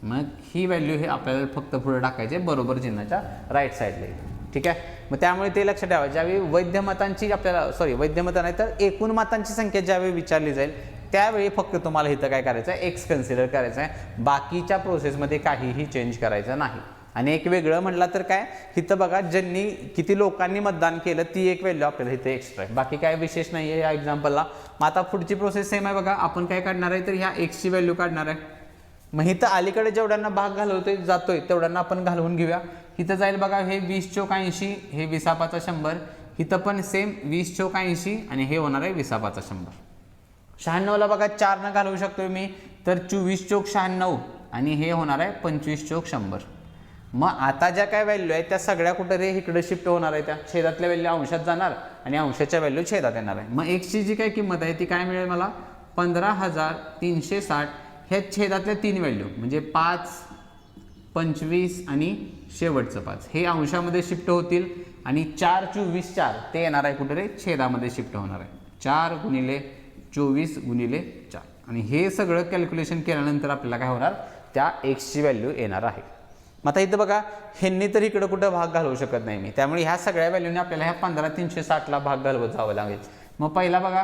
मग ही व्हॅल्यू हे आपल्याला फक्त पुढे टाकायचे बरोबर चिन्हाच्या राईट साईडला, ठीक आहे. मग त्यामुळे ते लक्षात ठेवा, ज्यावेळी वैध मतांची आपल्याला वैध मतं नाही तर एकूण मतांची संख्या ज्यावेळी विचारली जाईल त्यावेळी फक्त तुम्हाला इथं काय करायचं आहे, x कन्सिडर करायचं आहे. बाकीच्या प्रोसेसमध्ये काहीही चेंज करायचं नाही. आणि एक वेगळं म्हटलं तर काय, इथं बघा ज्यांनी किती लोकांनी मतदान केलं ती एक व्हॅल्यू आपल्याला इथे एक्स्ट्रा आहे. बाकी काय विशेष नाही आहे या एक्झाम्पलला. मग आता पुढची प्रोसेस सेम आहे बघा. आपण काय काढणार आहे, तर ह्या एक्सची व्हॅल्यू काढणार आहे. मग इथं अलीकडे जेवढ्यांना भाग घालवतोय जातोय तेवढ्यांना आपण घालवून घेऊया. इथं जाईल बघा हे 20 चौक 80, हे 20 100. इथं पण सेम 20 चौक 80 आणि हे होणार आहे 20 100. 96ला बघा 4 न घालवू शकतोय मी, तर 24 चौक 96 आणि हे होणार आहे 25 चौक 100. मग आता ज्या काय व्हॅल्यू आहेत त्या सगळ्या कुठं रे इकडे शिफ्ट होणार आहे, त्या छेदातल्या व्हॅल्यू अंशात जाणार आणि अंशाच्या व्हॅल्यू छेदात येणार आहे. मग एक्सची जी काय किंमत आहे ती काय मिळेल मला, 15,360. ह्या छेदातल्या 3 व्हॅल्यू म्हणजे 5, 25 आणि शेवटचं 5 हे अंशामध्ये शिफ्ट होतील. आणि 4 24 4 ते येणार आहे कुठे रे, छेदामध्ये शिफ्ट होणार आहे. 4 गुणिले 24 गुणिले 4. आणि हे सगळं कॅल्क्युलेशन केल्यानंतर आपल्याला काय होणार, त्या एक्सची व्हॅल्यू येणार आहे. मग आता इथं बघा ह्यांनी तर इकडं कुठं भाग घालवू शकत नाही मी, त्यामुळे ह्या सगळ्या व्हॅल्यूने आपल्याला ह्या 15,360ला भाग घालवत जावं लागेल. मग पहिला बघा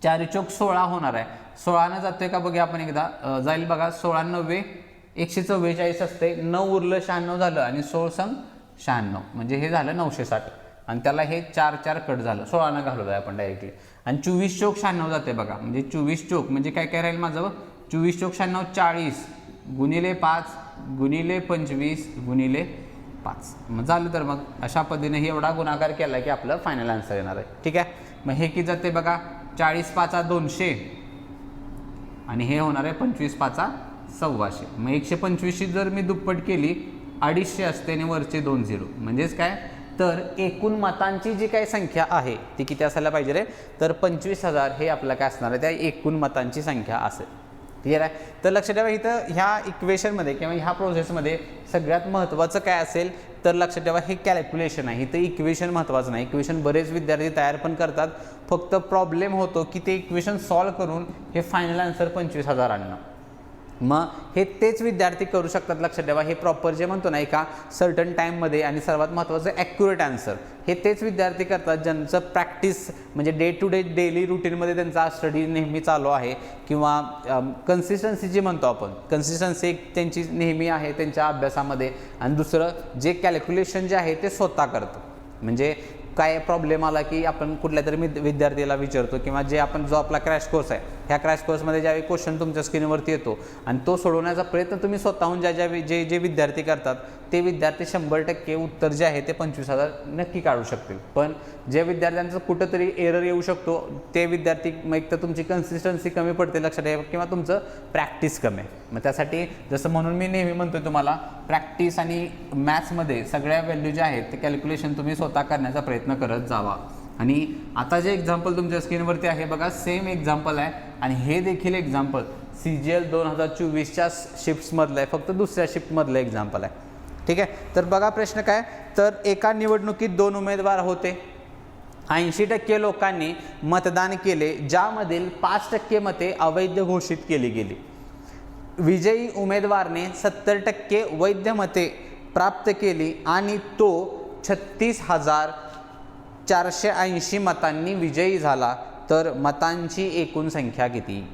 4 चौक 16 होणार आहे. 16 जातोय का बघा आपण एकदा, जाईल बघा. 16 9 144 असते, 9 उरलं 96 झालं आणि 16 संग 96 म्हणजे हे झालं 960. आणि त्याला हे 4 4 कट झालं, 16 घालवलं आपण डायरेक्टली. आणि 24 चौक 96 जाते बघा, म्हणजे 24 चौक म्हणजे काय काय राहील माझं, 24 चौक 96 40 गुणिले 5 गुणिले 25 गुणिले 5. मग झालं. तर मग अशा पद्धतीने हे एवढा गुणाकार केला की आपलं फायनल आन्सर येणार आहे, ठीक आहे. मग हे किती जाते बघा, 40 5 200 आणि हे होणार आहे 25 5 125. मग 125ची जर मी दुप्पट केली 250 असते आणि वरचे 2 0 म्हणजेच काय, तर एकूण मतांची जी काही संख्या आहे ती किती असायला पाहिजे रे, तर 25,000 हे आपलं काय असणार आहे, त्या एकूण मतांची संख्या असेल, क्लिअर आहे. तर लक्षात ठेवा इथं ह्या इक्वेशनमध्ये किंवा ह्या प्रोसेसमध्ये सगळ्यात महत्त्वाचं काय असेल, तर लक्षात ठेवा हे कॅल्क्युलेशन आहे. इथं इक्वेशन महत्त्वाचं नाही. इक्वेशन बरेच विद्यार्थी तयार पण करतात, फक्त प्रॉब्लेम होतो की ते इक्वेशन सॉल्व करून हे फायनल आन्सर 25,000 आणणं. मग हे तेच विद्यार्थी करू शकतात, लक्षात ठेवा. हे प्रॉपर जे म्हणतो ना एका सर्टन टाईममध्ये, आणि सर्वात महत्त्वाचं ॲक्युरेट आन्सर, हे तेच विद्यार्थी करतात ज्यांचं प्रॅक्टिस म्हणजे डे टू डे डेली रुटीनमध्ये त्यांचा स्टडी नेहमी चालू आहे, किंवा कन्सिस्टन्सी जी म्हणतो आपण, कन्सिस्टन्सी एक त्यांची नेहमी आहे त्यांच्या अभ्यासामध्ये. आणि दुसरं जे कॅल्क्युलेशन जे आहे ते स्वतः करतं. म्हणजे काय प्रॉब्लेम आला की आपण कुठल्या तरी विद्यार्थ्याला विचारतो, किंवा जे आपण जो आपला क्रॅश कोर्स आहे, ह्या क्रॅश कोर्समध्ये ज्यावेळी क्वेश्चन तुमच्या स्क्रीनवरती येतो आणि तो सोडवण्याचा प्रयत्न तुम्ही स्वतःहून जे विद्यार्थी करतात, ते विद्यार्थी 100% उत्तर जे आहे ते 25,000 नक्की काढू शकतील. पण जे विद्यार्थ्यांचं कुठंतरी एरर येऊ शकतो, ते विद्यार्थी मग एक तर तुमची कन्सिस्टन्सी कमी पडते, लक्षात ठेवा, किंवा तुमचं प्रॅक्टिस कमी आहे. मग त्यासाठी जसं म्हणून मी नेहमी म्हणतो तुम्हाला, प्रॅक्टिस आणि मॅथ्समध्ये सगळ्या व्हॅल्यू ज्या आहेत ते कॅल्क्युलेशन तुम्ही स्वतः करण्याचा प्रयत्न करत जावा. आणि आता जे एक्झाम्पल तुमच्या स्क्रीनवरती आहे बघा, सेम एक्झाम्पल आहे, आणि हे देखील एक्झाम्पल CGL 2024च्या शिफ्ट्समधलं आहे, फक्त दुसऱ्या शिफ्टमधलं एक्झाम्पल आहे. ठीक आहे. तर बघा प्रश्न काय, तर एका निवडणुकीत 2 उमेदवार होते. 80% लोकांनी मतदान केले, ज्यामधील 5% मते अवैध घोषित केली गेली. विजयी उमेदवाराने 70% वैध मते प्राप्त केली आणि तो 36,480 मतांनी विजयी झाला. तर मतांची एकूण संख्या किती?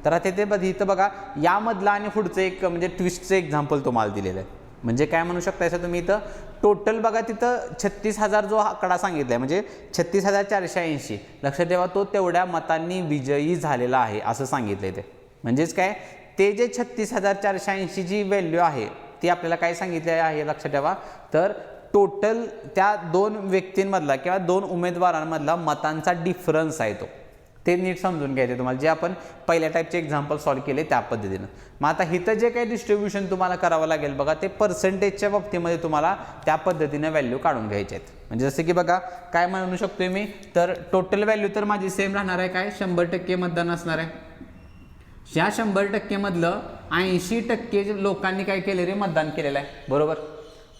तर आता इथं बघा, यामधला आणि पुढचं एक म्हणजे ट्विस्टचं एक्झाम्पल तुम्हाला दिलेलं आहे. म्हणजे काय म्हणू शकता असं तुम्ही, इथं टोटल बघा, तिथं 36,000 जो आकडा सांगितला आहे, म्हणजे 36,480, लक्षात ठेवा, तो तेवढ्या मतांनी विजयी झालेला आहे असं सांगितलं आहे. ते म्हणजेच काय, ते जे 36,480 जी व्हॅल्यू आहे ती आपल्याला काय सांगितले आहे लक्षात ठेवा, तर टोटल त्या 2 व्यक्तींमधला किंवा 2 उमेदवारांमधला मतांचा डिफरन्स आहे तो. ते नीट समजून घ्यायचे तुम्हाला, जे आपण पहिल्या टाईपचे एक्झाम्पल सॉल्व्ह केले त्या पद्धतीनं. मग आता इथं जे काही डिस्ट्रीब्युशन तुम्हाला करावं लागेल बघा, ते पर्सेंटेजच्या बाबतीमध्ये तुम्हाला त्या पद्धतीनं व्हॅल्यू काढून घ्यायचे आहेत. म्हणजे जसं की बघा, काय म्हणू शकतोय मी, तर टोटल व्हॅल्यू तर माझी सेम राहणार आहे, काय 100% मतदान असणार आहे. ह्या 100% मधलं 80% लोकांनी काय केले रे, मतदान केलेलं आहे, बरोबर.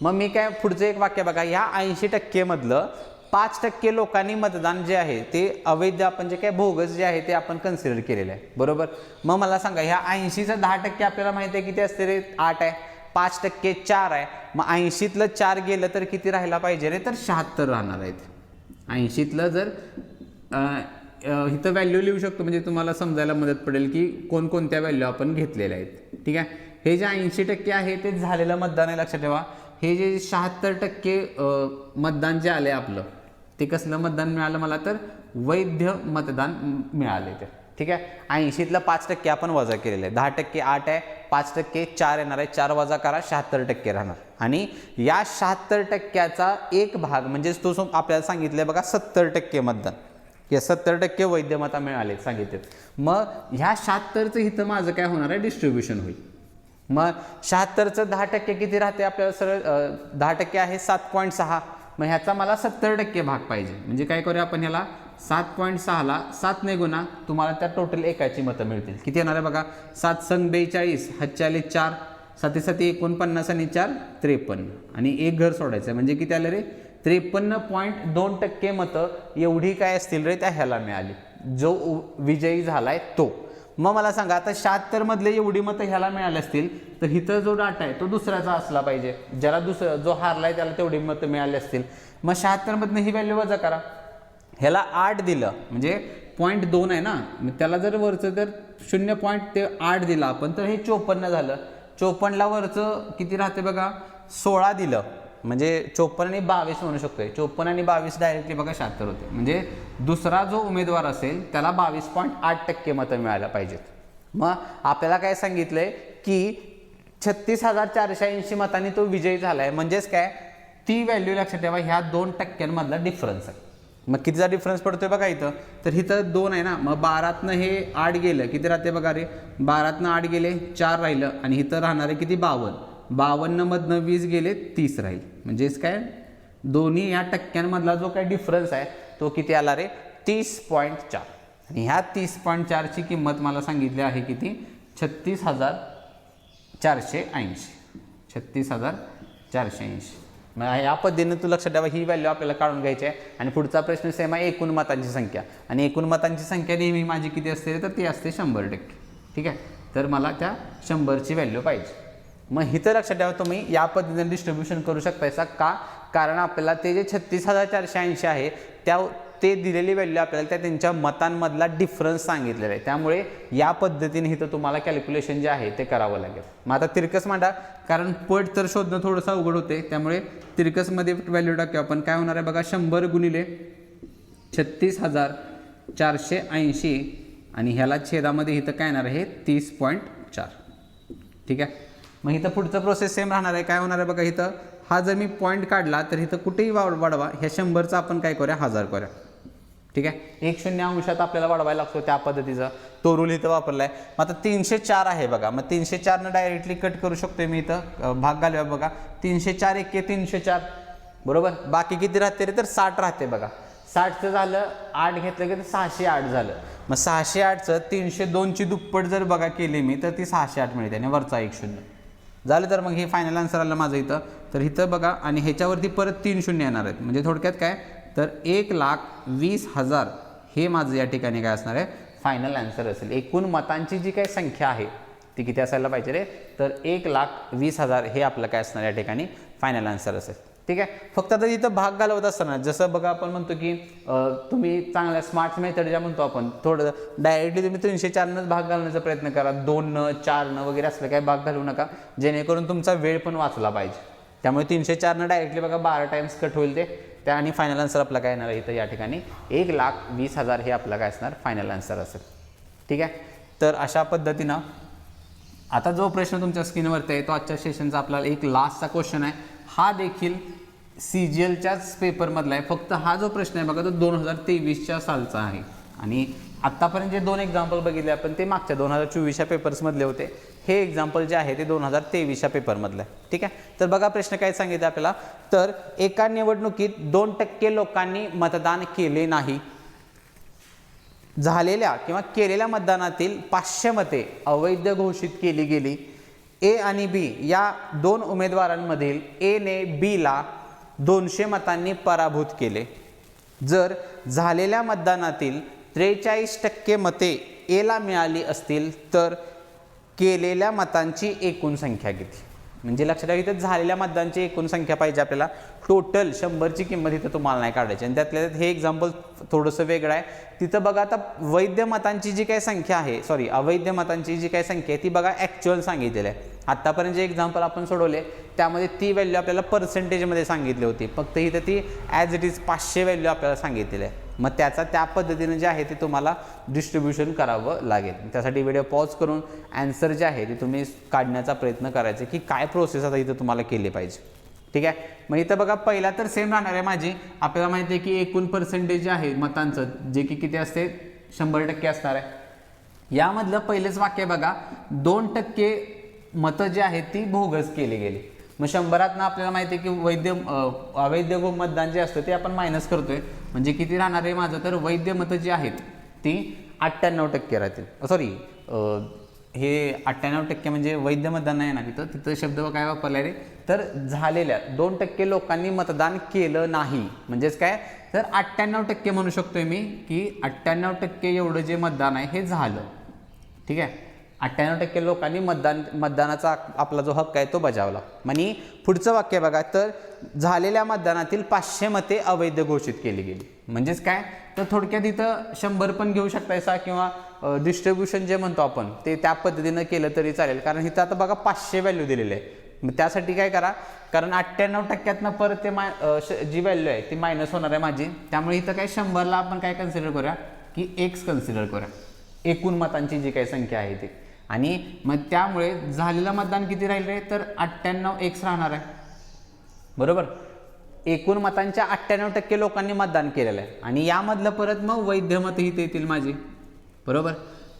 मग मी काय पुढचं एक वाक्य बघा, ह्या 80% मधलं 5% लोकांनी मतदान जे आहे ते अवैध, आपण जे काय बोगस जे आहे ते आपण कन्सिडर केलेलं आहे, बरोबर. मग मला सांगा, ह्या 80चं 10% आपल्याला माहिती आहे किती असते रे, 8 आहे. 5% 4 आहे. मग 80तलं 4 गेलं तर किती राहायला पाहिजे रे, तर 76 राहणार आहेत. 80तलं जर इथं व्हॅल्यू लिहू शकतो, म्हणजे तुम्हाला समजायला मदत पडेल की कोणकोणत्या व्हॅल्यू आपण घेतलेल्या आहेत. ठीक आहे. हे जे 80% आहे ते झालेलं मतदान आहे, लक्षात ठेवा. हे जे 76% मतदान जे आले आपलं, ते कसलं मतदान मिळालं मला, तर वैध मतदान मिळाले ते. ठीक आहे. 80तलं 5% आपण वजा केलेलं आहे. 10% 8 आहे, 5% 4 येणार आहे, 4 वजा करा, 76% राहणार. आणि या 76%चा एक भाग म्हणजेच तो आपल्याला सांगितलं बघा 70% मतदान, या 70% वैध मता मिळाले सांगितले. मग ह्या 76चं इथं माझं काय होणार आहे, डिस्ट्रीब्युशन होईल. मग 76चं 10% किती राहते आपल्याला, सरळ 10% आहे 7.6. मग ह्याचा मला 70% भाग पाहिजे. म्हणजे काय करूया आपण, ह्याला 7.6ला 7 ने गुणा, तुम्हाला त्या टोटल एकाची मतं मिळतील. किती येणार आहे बघा, 7 संग 42, 7 4, 7 7 49 आणि 4 53, आणि एक घर सोडायचं, म्हणजे किती आलं रे, 53.2% मतं एवढी काय असतील रे, त्या ह्याला मिळाली, जो विजयी झालाय तो. मग मला सांगा, आता 76 मधले एवढी मतं ह्याला मिळाली असतील, तर इथं जो डाटा आहे तो दुसऱ्याचा असला पाहिजे, ज्याला जो हारलाय त्याला तेवढी मतं मिळाली असतील. मग 76 मधनं ही व्हॅल्यू वजा करा, ह्याला 8 दिलं म्हणजे 0.2 आहे ना, मग त्याला जर वरचं जर 0.8 दिला आपण, तर हे 54 झालं. 54ला वरचं किती राहते बघा, 16 दिलं, म्हणजे 54 आणि 22 म्हणू शकतोय. 54 आणि 22 डायरेक्टली बघा 76 होते. म्हणजे दुसरा जो उमेदवार असेल त्याला 22.8% मतं मिळायला पाहिजेत. मग आपल्याला काय सांगितलंय की 36,480 मतांनी तो विजयी झालाय. म्हणजेच काय, ती व्हॅल्यू लक्षात ठेवा, ह्या 2%मधला डिफरन्स आहे. मग कितीचा डिफरन्स पडतोय बघा इथं, तर इथं 2 आहे ना, मग 12तनं हे 8 गेलं, किती राहते बघा रे, 12तनं 8 गेले 4 राहिलं, आणि इथं राहणार आहे किती, 52. 52 मधनं 20 गेले 30 राहील. म्हणजेच काय, दोन्ही ह्या टक्क्यांमधला जो काही डिफरन्स आहे तो किती आला रे, 30.4. आणि ह्या 30.4ची किंमत मला सांगितली आहे किती, 36,480. 36,480. मग या पद्धतीने तू लक्षात ठेवा, ही व्हॅल्यू आपल्याला काढून घ्यायची आहे. आणि पुढचा प्रश्न सेम आहे, एकूण मतांची संख्या. आणि एकूण मतांची संख्या नेहमी माझी किती असते, तर ती असते 100%. ठीक आहे. तर मला त्या 100ची व्हॅल्यू पाहिजे. मग इथं लक्षात ठेवा तुम्ही या पद्धतीने डिस्ट्रीब्युशन करू शकतायसा का, कारण आपल्याला ते जे 36,480 आहे ते दिलेली व्हॅल्यू आपल्याला त्या त्यांच्या मतांमधला डिफरन्स सांगितलेला आहे. त्यामुळे या पद्धतीने इथं तुम्हाला कॅल्क्युलेशन जे आहे ते करावं लागेल. मग आता तिरकस मांडा, कारण पट तर शोधणं थोडंसं अवघड होते, त्यामुळे तिरकसमध्ये व्हॅल्यू टाकूया आपण. काय होणार आहे बघा, 100 गुणिले 36,480 आणि ह्याला छेदामध्ये इथं काय येणार आहे 30.4. ठीक आहे. मग इथं पुढचं प्रोसेस सेम राहणार आहे. काय होणार आहे बघा, इथं हा जर मी पॉईंट काढला तर इथं कुठेही वाढवा, ह्या 100चा आपण काय करूया 1000 करूया. ठीक आहे. 1 अंशात आपल्याला वाढवायला लागतो, त्या पद्धतीचा तो रूल इथं वापरला आहे. मग आता 304 आहे बघा, मग 304 डायरेक्टली कट करू शकतोय मी. इथं भाग घालूया बघा, 304 1 304 बरोबर. बाकी किती राहते रे, तर 60 राहते बघा. 60चं झालं 8 घेतलं की 608 झालं. मग 608चं 302ची दुप्पट जर बघा केली मी तर ती 608 मिळते आणि वरचा 1 0 झालं. तर मग हे फायनल आन्सर आलं माझं इथं. तर इथं बघा आणि ह्याच्यावरती परत 3 0 येणार आहेत. म्हणजे थोडक्यात काय, तर 1,20,000 हे माझं या ठिकाणी काय असणार आहे फायनल आन्सर असेल. एकूण मतांची जी काही संख्या आहे ती किती असायला पाहिजे रे, तर 1,20,000 हे आपलं काय असणार या ठिकाणी फायनल आन्सर असेल. ठीक आहे. फक्त आता इथं भाग घालवत असताना जसं बघा आपण म्हणतो की तुम्ही चांगल्या स्मार्ट मेथड ज्या म्हणतो आपण, थोडं डायरेक्टली तुम्ही 304नंच भाग घालण्याचा प्रयत्न करा. 2 4 वगैरे असलं काही भाग घालू नका, जेणेकरून तुमचा वेळ पण वाचला पाहिजे. त्यामुळे 304 डायरेक्टली बघा 12 टाइम्स कट होईल ते त्या, आणि फायनल आन्सर आपला काय येणार आहे इथं या ठिकाणी 1,20,000 हे आपला काय असणार फायनल आन्सर असेल. ठीक आहे. तर अशा पद्धतीनं आता जो प्रश्न तुमच्या स्क्रीनवरती आहे तो आजच्या सेशनचा आपल्याला एक लास्टचा क्वेश्चन आहे. हा देखील CGLच्याच पेपरमधला आहे. फक्त हा जो प्रश्न आहे बघा तो 2023च्या सालचा आहे. आणि आत्तापर्यंत जे 2 एक्झाम्पल बघितले आपण ते मागच्या 2024च्या पेपर्समधले होते. हे एक्झाम्पल जे आहे ते 2023च्या पेपरमधलं आहे. ठीक आहे. तर बघा प्रश्न काय सांगितलं आपल्याला, तर एका निवडणुकीत 2% लोकांनी मतदान केले नाही. झालेल्या किंवा केलेल्या मतदानातील 500 मते अवैध घोषित केली गेली. ए आणि बी या 2 उमेदवारांमधील ए ने बी ला 200 मतांनी पराभूत केले. जर झालेल्या मतदानातील 43% मते ए ला मिळाली असतील तर केलेल्या मतांची एकूण संख्या किती. म्हणजे लक्षात ठेवा इथं झालेल्या मतदानाची एकूण संख्या पाहिजे आपल्याला. टोटल 100ची किंमत इथं तुम्हाला नाही काढायची. आणि त्यातल्या त्यात हे एक्झाम्पल थोडंसं वेगळं आहे. तिथं बघा आता वैध मतांची जी काही संख्या आहे, सॉरी अवैध मतांची जी काही संख्या आहे ती बघा ॲक्च्युअल सांगितलेलं आहे. आत्तापर्यंत जे एक्झाम्पल आपण सोडवले त्यामध्ये ती व्हॅल्यू आपल्याला पर्सेंटेजमध्ये सांगितली होती. फक्त इथं ती ॲज इट इज 500 व्हॅल्यू आपल्याला सांगितलेलं आहे. मग त्याचा त्या पद्धतीने जे आहे ते तुम्हाला डिस्ट्रीब्युशन करावं लागेल. त्यासाठी व्हिडिओ पॉज करून ॲन्सर जे आहे ते तुम्ही काढण्याचा प्रयत्न करायचे की काय प्रोसेस आता इथं तुम्हाला केली पाहिजे. ठीक आहे. मग इथं बघा पहिला तर सेम राहणार आहे माझी. आपल्याला माहिती आहे की एकूण पर्सेंटेज जे आहे मतांचं जे की किती असते 100% असणार आहे. यामधलं पहिलेच वाक्य बघा 2% मतं जी आहेत ती बोगस केली गेली. मग 100तनं आपल्याला माहिती आहे की अवैध मतदान जे असतं ते आपण मायनस करतोय. म्हणजे किती राहणार आहे माझं, तर वैध मतं जी आहेत ती 98% राहतील. सॉरी हे 98% म्हणजे वैध मतदान नाही ना, तिथं शब्द काय वापरला रे, तर झालेल्या 2% लोकांनी मतदान केलं नाही. म्हणजेच काय, तर 98% म्हणू शकतोय मी की 98% एवढं जे मतदान आहे हे झालं. ठीक आहे. 98% लोकांनी मतदानाचा आपला जो हक्क आहे तो बजावला. म्हणजे पुढचं वाक्य बघा, तर झालेल्या मतदानातील 500 मते अवैध घोषित केली गेली. म्हणजेच काय, तर थोडक्यात इथं 100 पण घेऊ शकतायसा किंवा डिस्ट्रीब्युशन जे म्हणतो आपण ते त्या पद्धतीनं केलं तरी चालेल. कारण इथं आता बघा 500 व्हॅल्यू दिलेली आहे. मग त्यासाठी काय करा, कारण 98%तनं परत ते जी व्हॅल्यू आहे ती मायनस होणार आहे माझी. त्यामुळे इथं काय 100ला आपण काय कन्सिडर करूया की x कन्सिडर करूया, एकूण मतांची जी काही संख्या आहे ती. आणि मग त्यामुळे झालेलं मतदान किती राहील रे, तर 98x राहणार आहे. बरोबर. एकूण मतांच्या 98% लोकांनी मतदान केलेलं आहे. आणि यामधलं परत मग वैध मत इथे येतील माझी. बरोबर.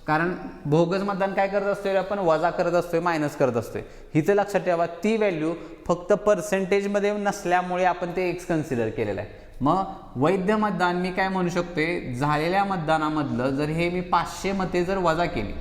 कारण बोगस मतदान काय करत असतोय आपण, वजा करत असतोय, मायनस करत असतोय. हिचं लक्षात ठेवा ती व्हॅल्यू फक्त पर्सेंटेजमध्ये नसल्यामुळे आपण ते x कन्सिडर केलेलं आहे. मग वैध मतदान मी काय म्हणू शकतोय, झालेल्या मतदानामधलं जर हे मी 500 मते जर वजा केली,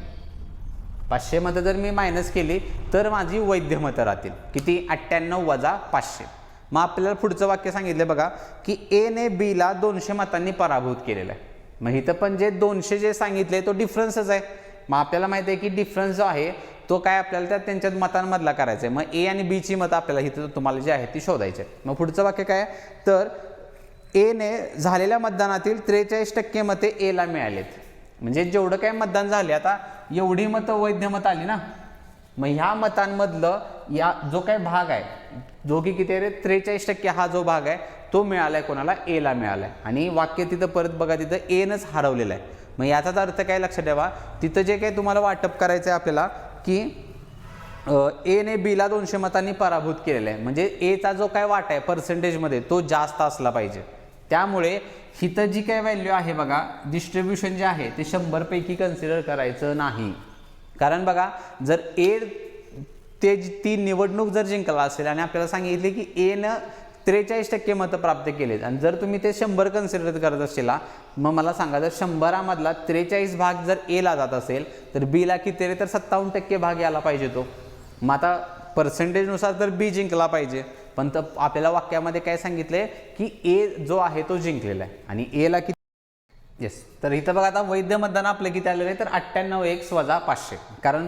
500 मतं जर मी मायनस केली तर माझी वैध मतं राहतील. किती, 98 वजा 500. मग आपल्याला पुढचं वाक्य सांगितलं बघा की ए ने बी ला 200 मतांनी पराभूत केलेलं आहे. मग इथं पण जे 200 जे सांगितले तो डिफरन्सच आहे. मग आपल्याला माहिती आहे की डिफरन्स जो आहे तो काय आपल्याला त्या त्यांच्या मतांमधला करायचा आहे. मग ए आणि बीची मतं आपल्याला इथं तुम्हाला जी आहे ती शोधायची आहे. मग पुढचं वाक्य काय तर एने झालेल्या मतदानातील 43% मते एला मिळालेत. म्हणजे जेवढं काय मतदान झाले आता एवढी मतं वैध मत आली ना, मग ह्या मतांमधलं या जो काही भाग आहे जो की किती आहे 43% हा जो भाग आहे तो मिळालाय कोणाला एला मिळालाय. आणि वाक्य तिथं परत बघा तिथं एनच हरवलेलं आहे. मग याचाच अर्थ काय लक्षात ठेवा तिथं जे काही तुम्हाला वाटप करायचं आहे आपल्याला की एने बीला 200 मतांनी पराभूत केलेला आहे. म्हणजे एचा जो काय वाटा आहे पर्सेंटेजमध्ये तो जास्त असला पाहिजे. त्यामुळे हिथं जी काय व्हॅल्यू आहे बघा डिस्ट्रीब्युशन जे आहे ते 100 पैकी कन्सिडर करायचं नाही. कारण बघा जर ती निवडणूक जर जिंकला असेल आणि आपल्याला सांगितले की एनं 43% मतं प्राप्त केलेत आणि जर तुम्ही ते 100 कन्सिडर करत असेल मग मला सांगा जर 100 मधला 43 भाग जर एला जात असेल तर बीला किती रे तर 57% भाग यायला पाहिजे तो. मग आता पर्सेंटेजनुसार तर बी जिंकला पाहिजे पण तर आपल्याला वाक्यामध्ये काय सांगितलंय की ए जो आहे तो जिंकलेला आहे आणि एला किती येस. तर इथं बघा आता वैध मतदान आपलं किती आलेलं आहे तर 98x - 500. कारण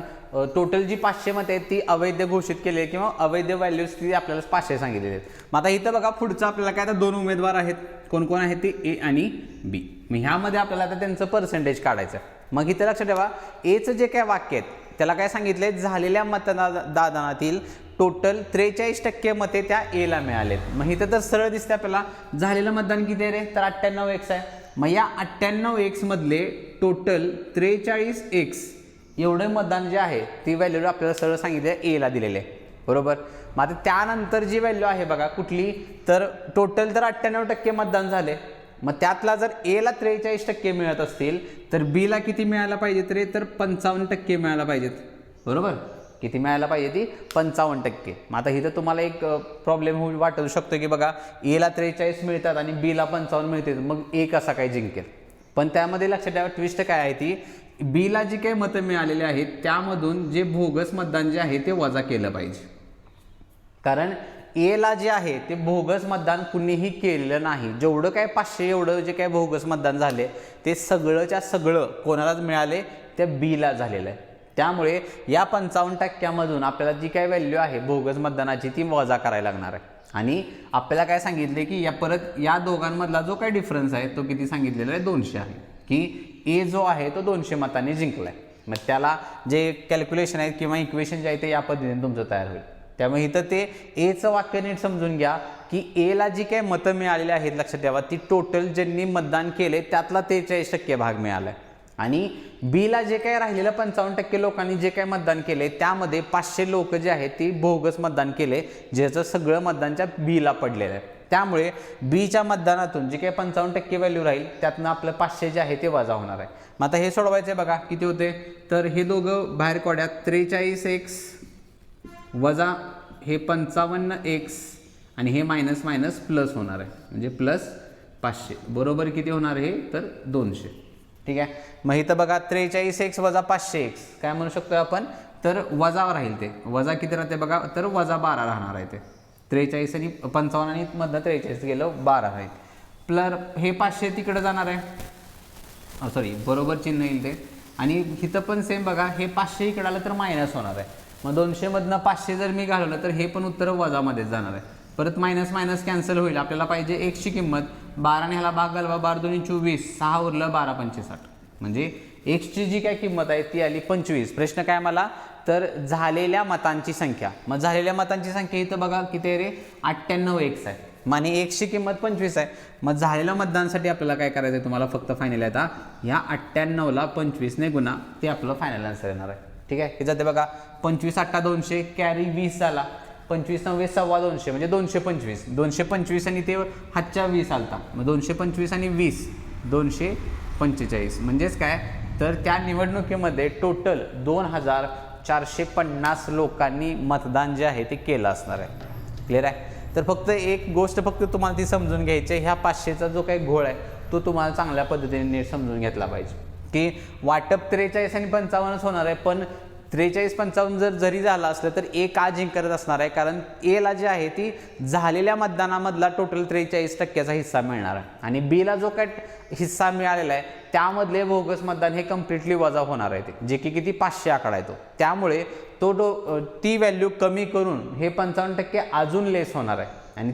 टोटल जी 500 मतं आहेत ती अवैध घोषित केली आहे किंवा अवैध व्हॅल्यूज ती आपल्याला 500 सांगितलेले आहेत. मग आता इथं बघा पुढचं आपल्याला काय आता 2 उमेदवार आहेत. कोण कोण आहेत ते ए आणि बी. मग ह्यामध्ये आपल्याला आता त्यांचं पर्सेंटेज काढायचं. मग इथं लक्षात ठेवा एचं जे काय वाक्य आहेत त्याला काय सांगितलंय झालेल्या मतदानातील टोटल 43% मते त्या एला मिळालेत. मग इथं तर सरळ दिसते आपल्याला झालेलं मतदान किती आहे रे तर 98x आहे. मग या 98x मधले टोटल 43x एवढे मतदान जे आहे ती व्हॅल्यू आपल्याला सरळ सांगितले एला दिलेले आहे बरोबर. मग आता त्यानंतर जी व्हॅल्यू आहे बघा कुठली तर टोटल तर 98% मतदान झाले. मग त्यातला जर एला 43% मिळत असतील तर बीला किती मिळायला पाहिजे तरी तर 55% मिळायला पाहिजेत बरोबर. किती मिळायला पाहिजे ती 55%. मग आता इथं तुम्हाला एक प्रॉब्लेम वाटू शकतो की बघा एला 43 मिळतात आणि बीला 55 मिळते मग ए कसा काय जिंकेल. पण त्यामध्ये लक्षात ठेवा ट्विस्ट काय आहे ती बीला जी काही मतं मिळालेली आहेत त्यामधून जे बोगस मतदान जे आहे ते वजा केलं पाहिजे. कारण एला जे आहे ते बोगस मतदान कुणीही केलेलं नाही. जेवढं काय 500 एवढं जे काय बोगस मतदान झाले ते सगळंच्या सगळं कोणालाच मिळाले त्या बीला झालेलं आहे. त्यामुळे या 55% मधून आपल्याला जी काय व्हॅल्यू आहे बोगस मतदानाची ती वजा करायला लागणार आहे. आणि आपल्याला काय सांगितले की या परत या दोघांमधला जो काय डिफरन्स आहे तो किती सांगितलेला आहे 200 आहे. की ए जो आहे तो 200 मतांनी जिंकलाय. मग त्याला जे कॅल्क्युलेशन आहेत किंवा इक्वेशन जे आहे ते या पद्धतीने तुमचं तयार होईल. त्यामुळे इथं ते एचं वाक्य नीट समजून घ्या की एला जी काही मतं मिळालेली आहेत लक्षात ठेवा ती टोटल ज्यांनी मतदान केले त्यातला 43% भाग मिळाला आहे. आणि बीला जे काही राहिलेलं 55% लोकांनी जे काही मतदान केले त्यामध्ये 500 लोक जे आहेत ती बोगस मतदान केले ज्याचं सगळं मतदानच्या बीला पडलेलं आहे. त्यामुळे बीच्या मतदानातून जे काही 55% व्हॅल्यू राहील त्यातनं आपलं 500 जे आहे ते वजा होणार आहे. मग आता हे सोडवायचं बघा किती होते तर हे दोघं बाहेर काढ्यात 43x वजा हे 55x आणि हे मायनस मायनस प्लस होणार आहे म्हणजे प्लस 500 बरोबर किती होणार हे तर 200. ठीक आहे. मग इथं बघा 43x वजा 500x काय म्हणू शकतो आपण तर वजा राहील ते वजा किती राहते बघा तर वजा 12 राहणार आहे. ते 43 आणि 55 आणि मधनं 43 गेलं 12 राहील. प्लस हे 500 तिकडे जाणार आहे सॉरी बरोबर चिन्ह येईल ते. आणि इथं पण सेम बघा हे 500 इकडे आलं तर मायनस होणार आहे. मग 200 मधनं 500 जर मी घालवलं तर हे पण उत्तर वजामध्येच जाणार आहे. परत मायनस मायनस कॅन्सल होईल. आपल्याला पाहिजे एक्सची किंमत 12 ने ह्याला भाग घालवा 12 2 24 6 उरलं 12 पंचे 60 म्हणजे एक्सची जी काय किंमत आहे ती आली 25. प्रश्न काय मला तर झालेल्या मतांची संख्या. मग झालेल्या मतांची संख्या इथं बघा किती आहे रे 98x आहे. आणि एक्सची किंमत 25 आहे. मग झालेल्या मतदानासाठी आपल्याला काय करायचं आहे तुम्हाला फक्त फायनल आहे आता ह्या 98ला 25 ने गुणा ते आपलं फायनल आन्सर येणार आहे. ठीक आहे. हे जाते बघा 25 8 200 कॅरी 20 झाला 25 9 सव्वा 200 म्हणजे 225 225 आणि ते हातच्या 20 आलता. मग 225 आणि 20 245 म्हणजेच काय तर त्या निवडणुकीमध्ये टोटल 2450 लोकांनी मतदान जे आहे ते केलं असणार आहे. क्लिअर आहे. तर फक्त एक गोष्ट फक्त तुम्हाला ती समजून घ्यायची आहे ह्या 500चा जो काही घोळ आहे तो तुम्हाला चांगल्या पद्धतीने नीट समजून घेतला पाहिजे की वाटप 43 आणि 55च होणार आहे पण 43-55 जरी झालं असलं तर ए का जिंकत असणार आहे, कारण एला जी आहे ती झालेल्या मतदानामधला टोटल 43% हिस्सा मिळणार आहे आणि बीला जो काय हिस्सा मिळालेला आहे त्यामधले बोगस मतदान हे कम्प्लिटली वजा होणार आहे, ते जे की किती 500 आकडा आहे तो, त्यामुळे ती व्हॅल्यू कमी करून हे 55% अजून लेस होणार आहे आणि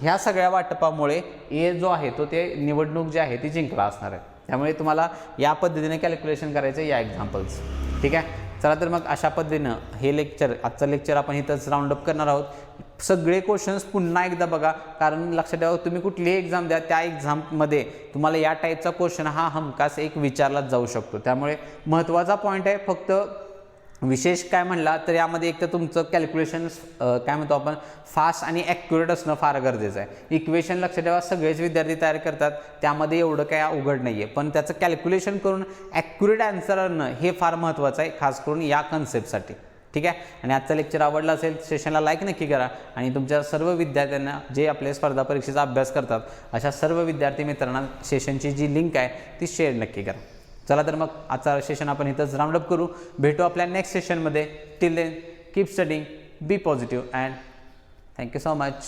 ह्या सगळ्या वाटपामुळे ए जो आहे तो ते निवडणूक जी आहे ती जिंकला असणार आहे. त्यामुळे तुम्हाला या पद्धतीने कॅल्क्युलेशन करायचं या एक्झाम्पल्स. ठीक आहे, चला तर मग अशा पद्धतीनं हे आजचं लेक्चर आपण इथंच राऊंड अप करणार आहोत. सगळे क्वेश्चन्स पुन्हा एकदा बघा, कारण लक्षात ठेवा तुम्ही कुठलीही एक्झाम द्या त्या एक्झाममध्ये तुम्हाला या टाईपचा क्वेश्चन हा हमखास एक विचारलाच जाऊ शकतो. त्यामुळे महत्त्वाचा पॉईंट आहे, फक्त विशेष काय म्हणला तर यामध्ये एक तर तुमचं कॅल्क्युलेशन्स काय म्हणतो आपण फास्ट आणि ॲक्युरेट असणं फार गरजेचं आहे. इक्वेशन लक्षात ठेवा सगळेच विद्यार्थी तयार करतात, त्यामध्ये एवढं काय अवघड नाही आहे, पण त्याचं कॅल्क्युलेशन करून ॲक्युरेट आन्सर आणणं हे फार महत्त्वाचं आहे, खास करून या कन्सेप्टसाठी. ठीक आहे, आणि आजचं लेक्चर आवडलं असेल सेशनला लाईक नक्की करा आणि तुमच्या सर्व विद्यार्थ्यांना जे आपले स्पर्धा परीक्षेचा अभ्यास करतात अशा सर्व विद्यार्थी मित्रांना सेशनची जी लिंक आहे ती शेअर नक्की करा. चला तर मग आजचा सेशन आपण इथंच राऊंड अप करू. भेटू आपल्या नेक्स्ट सेशनमध्ये. Till then keep studying, be positive and thank you so much.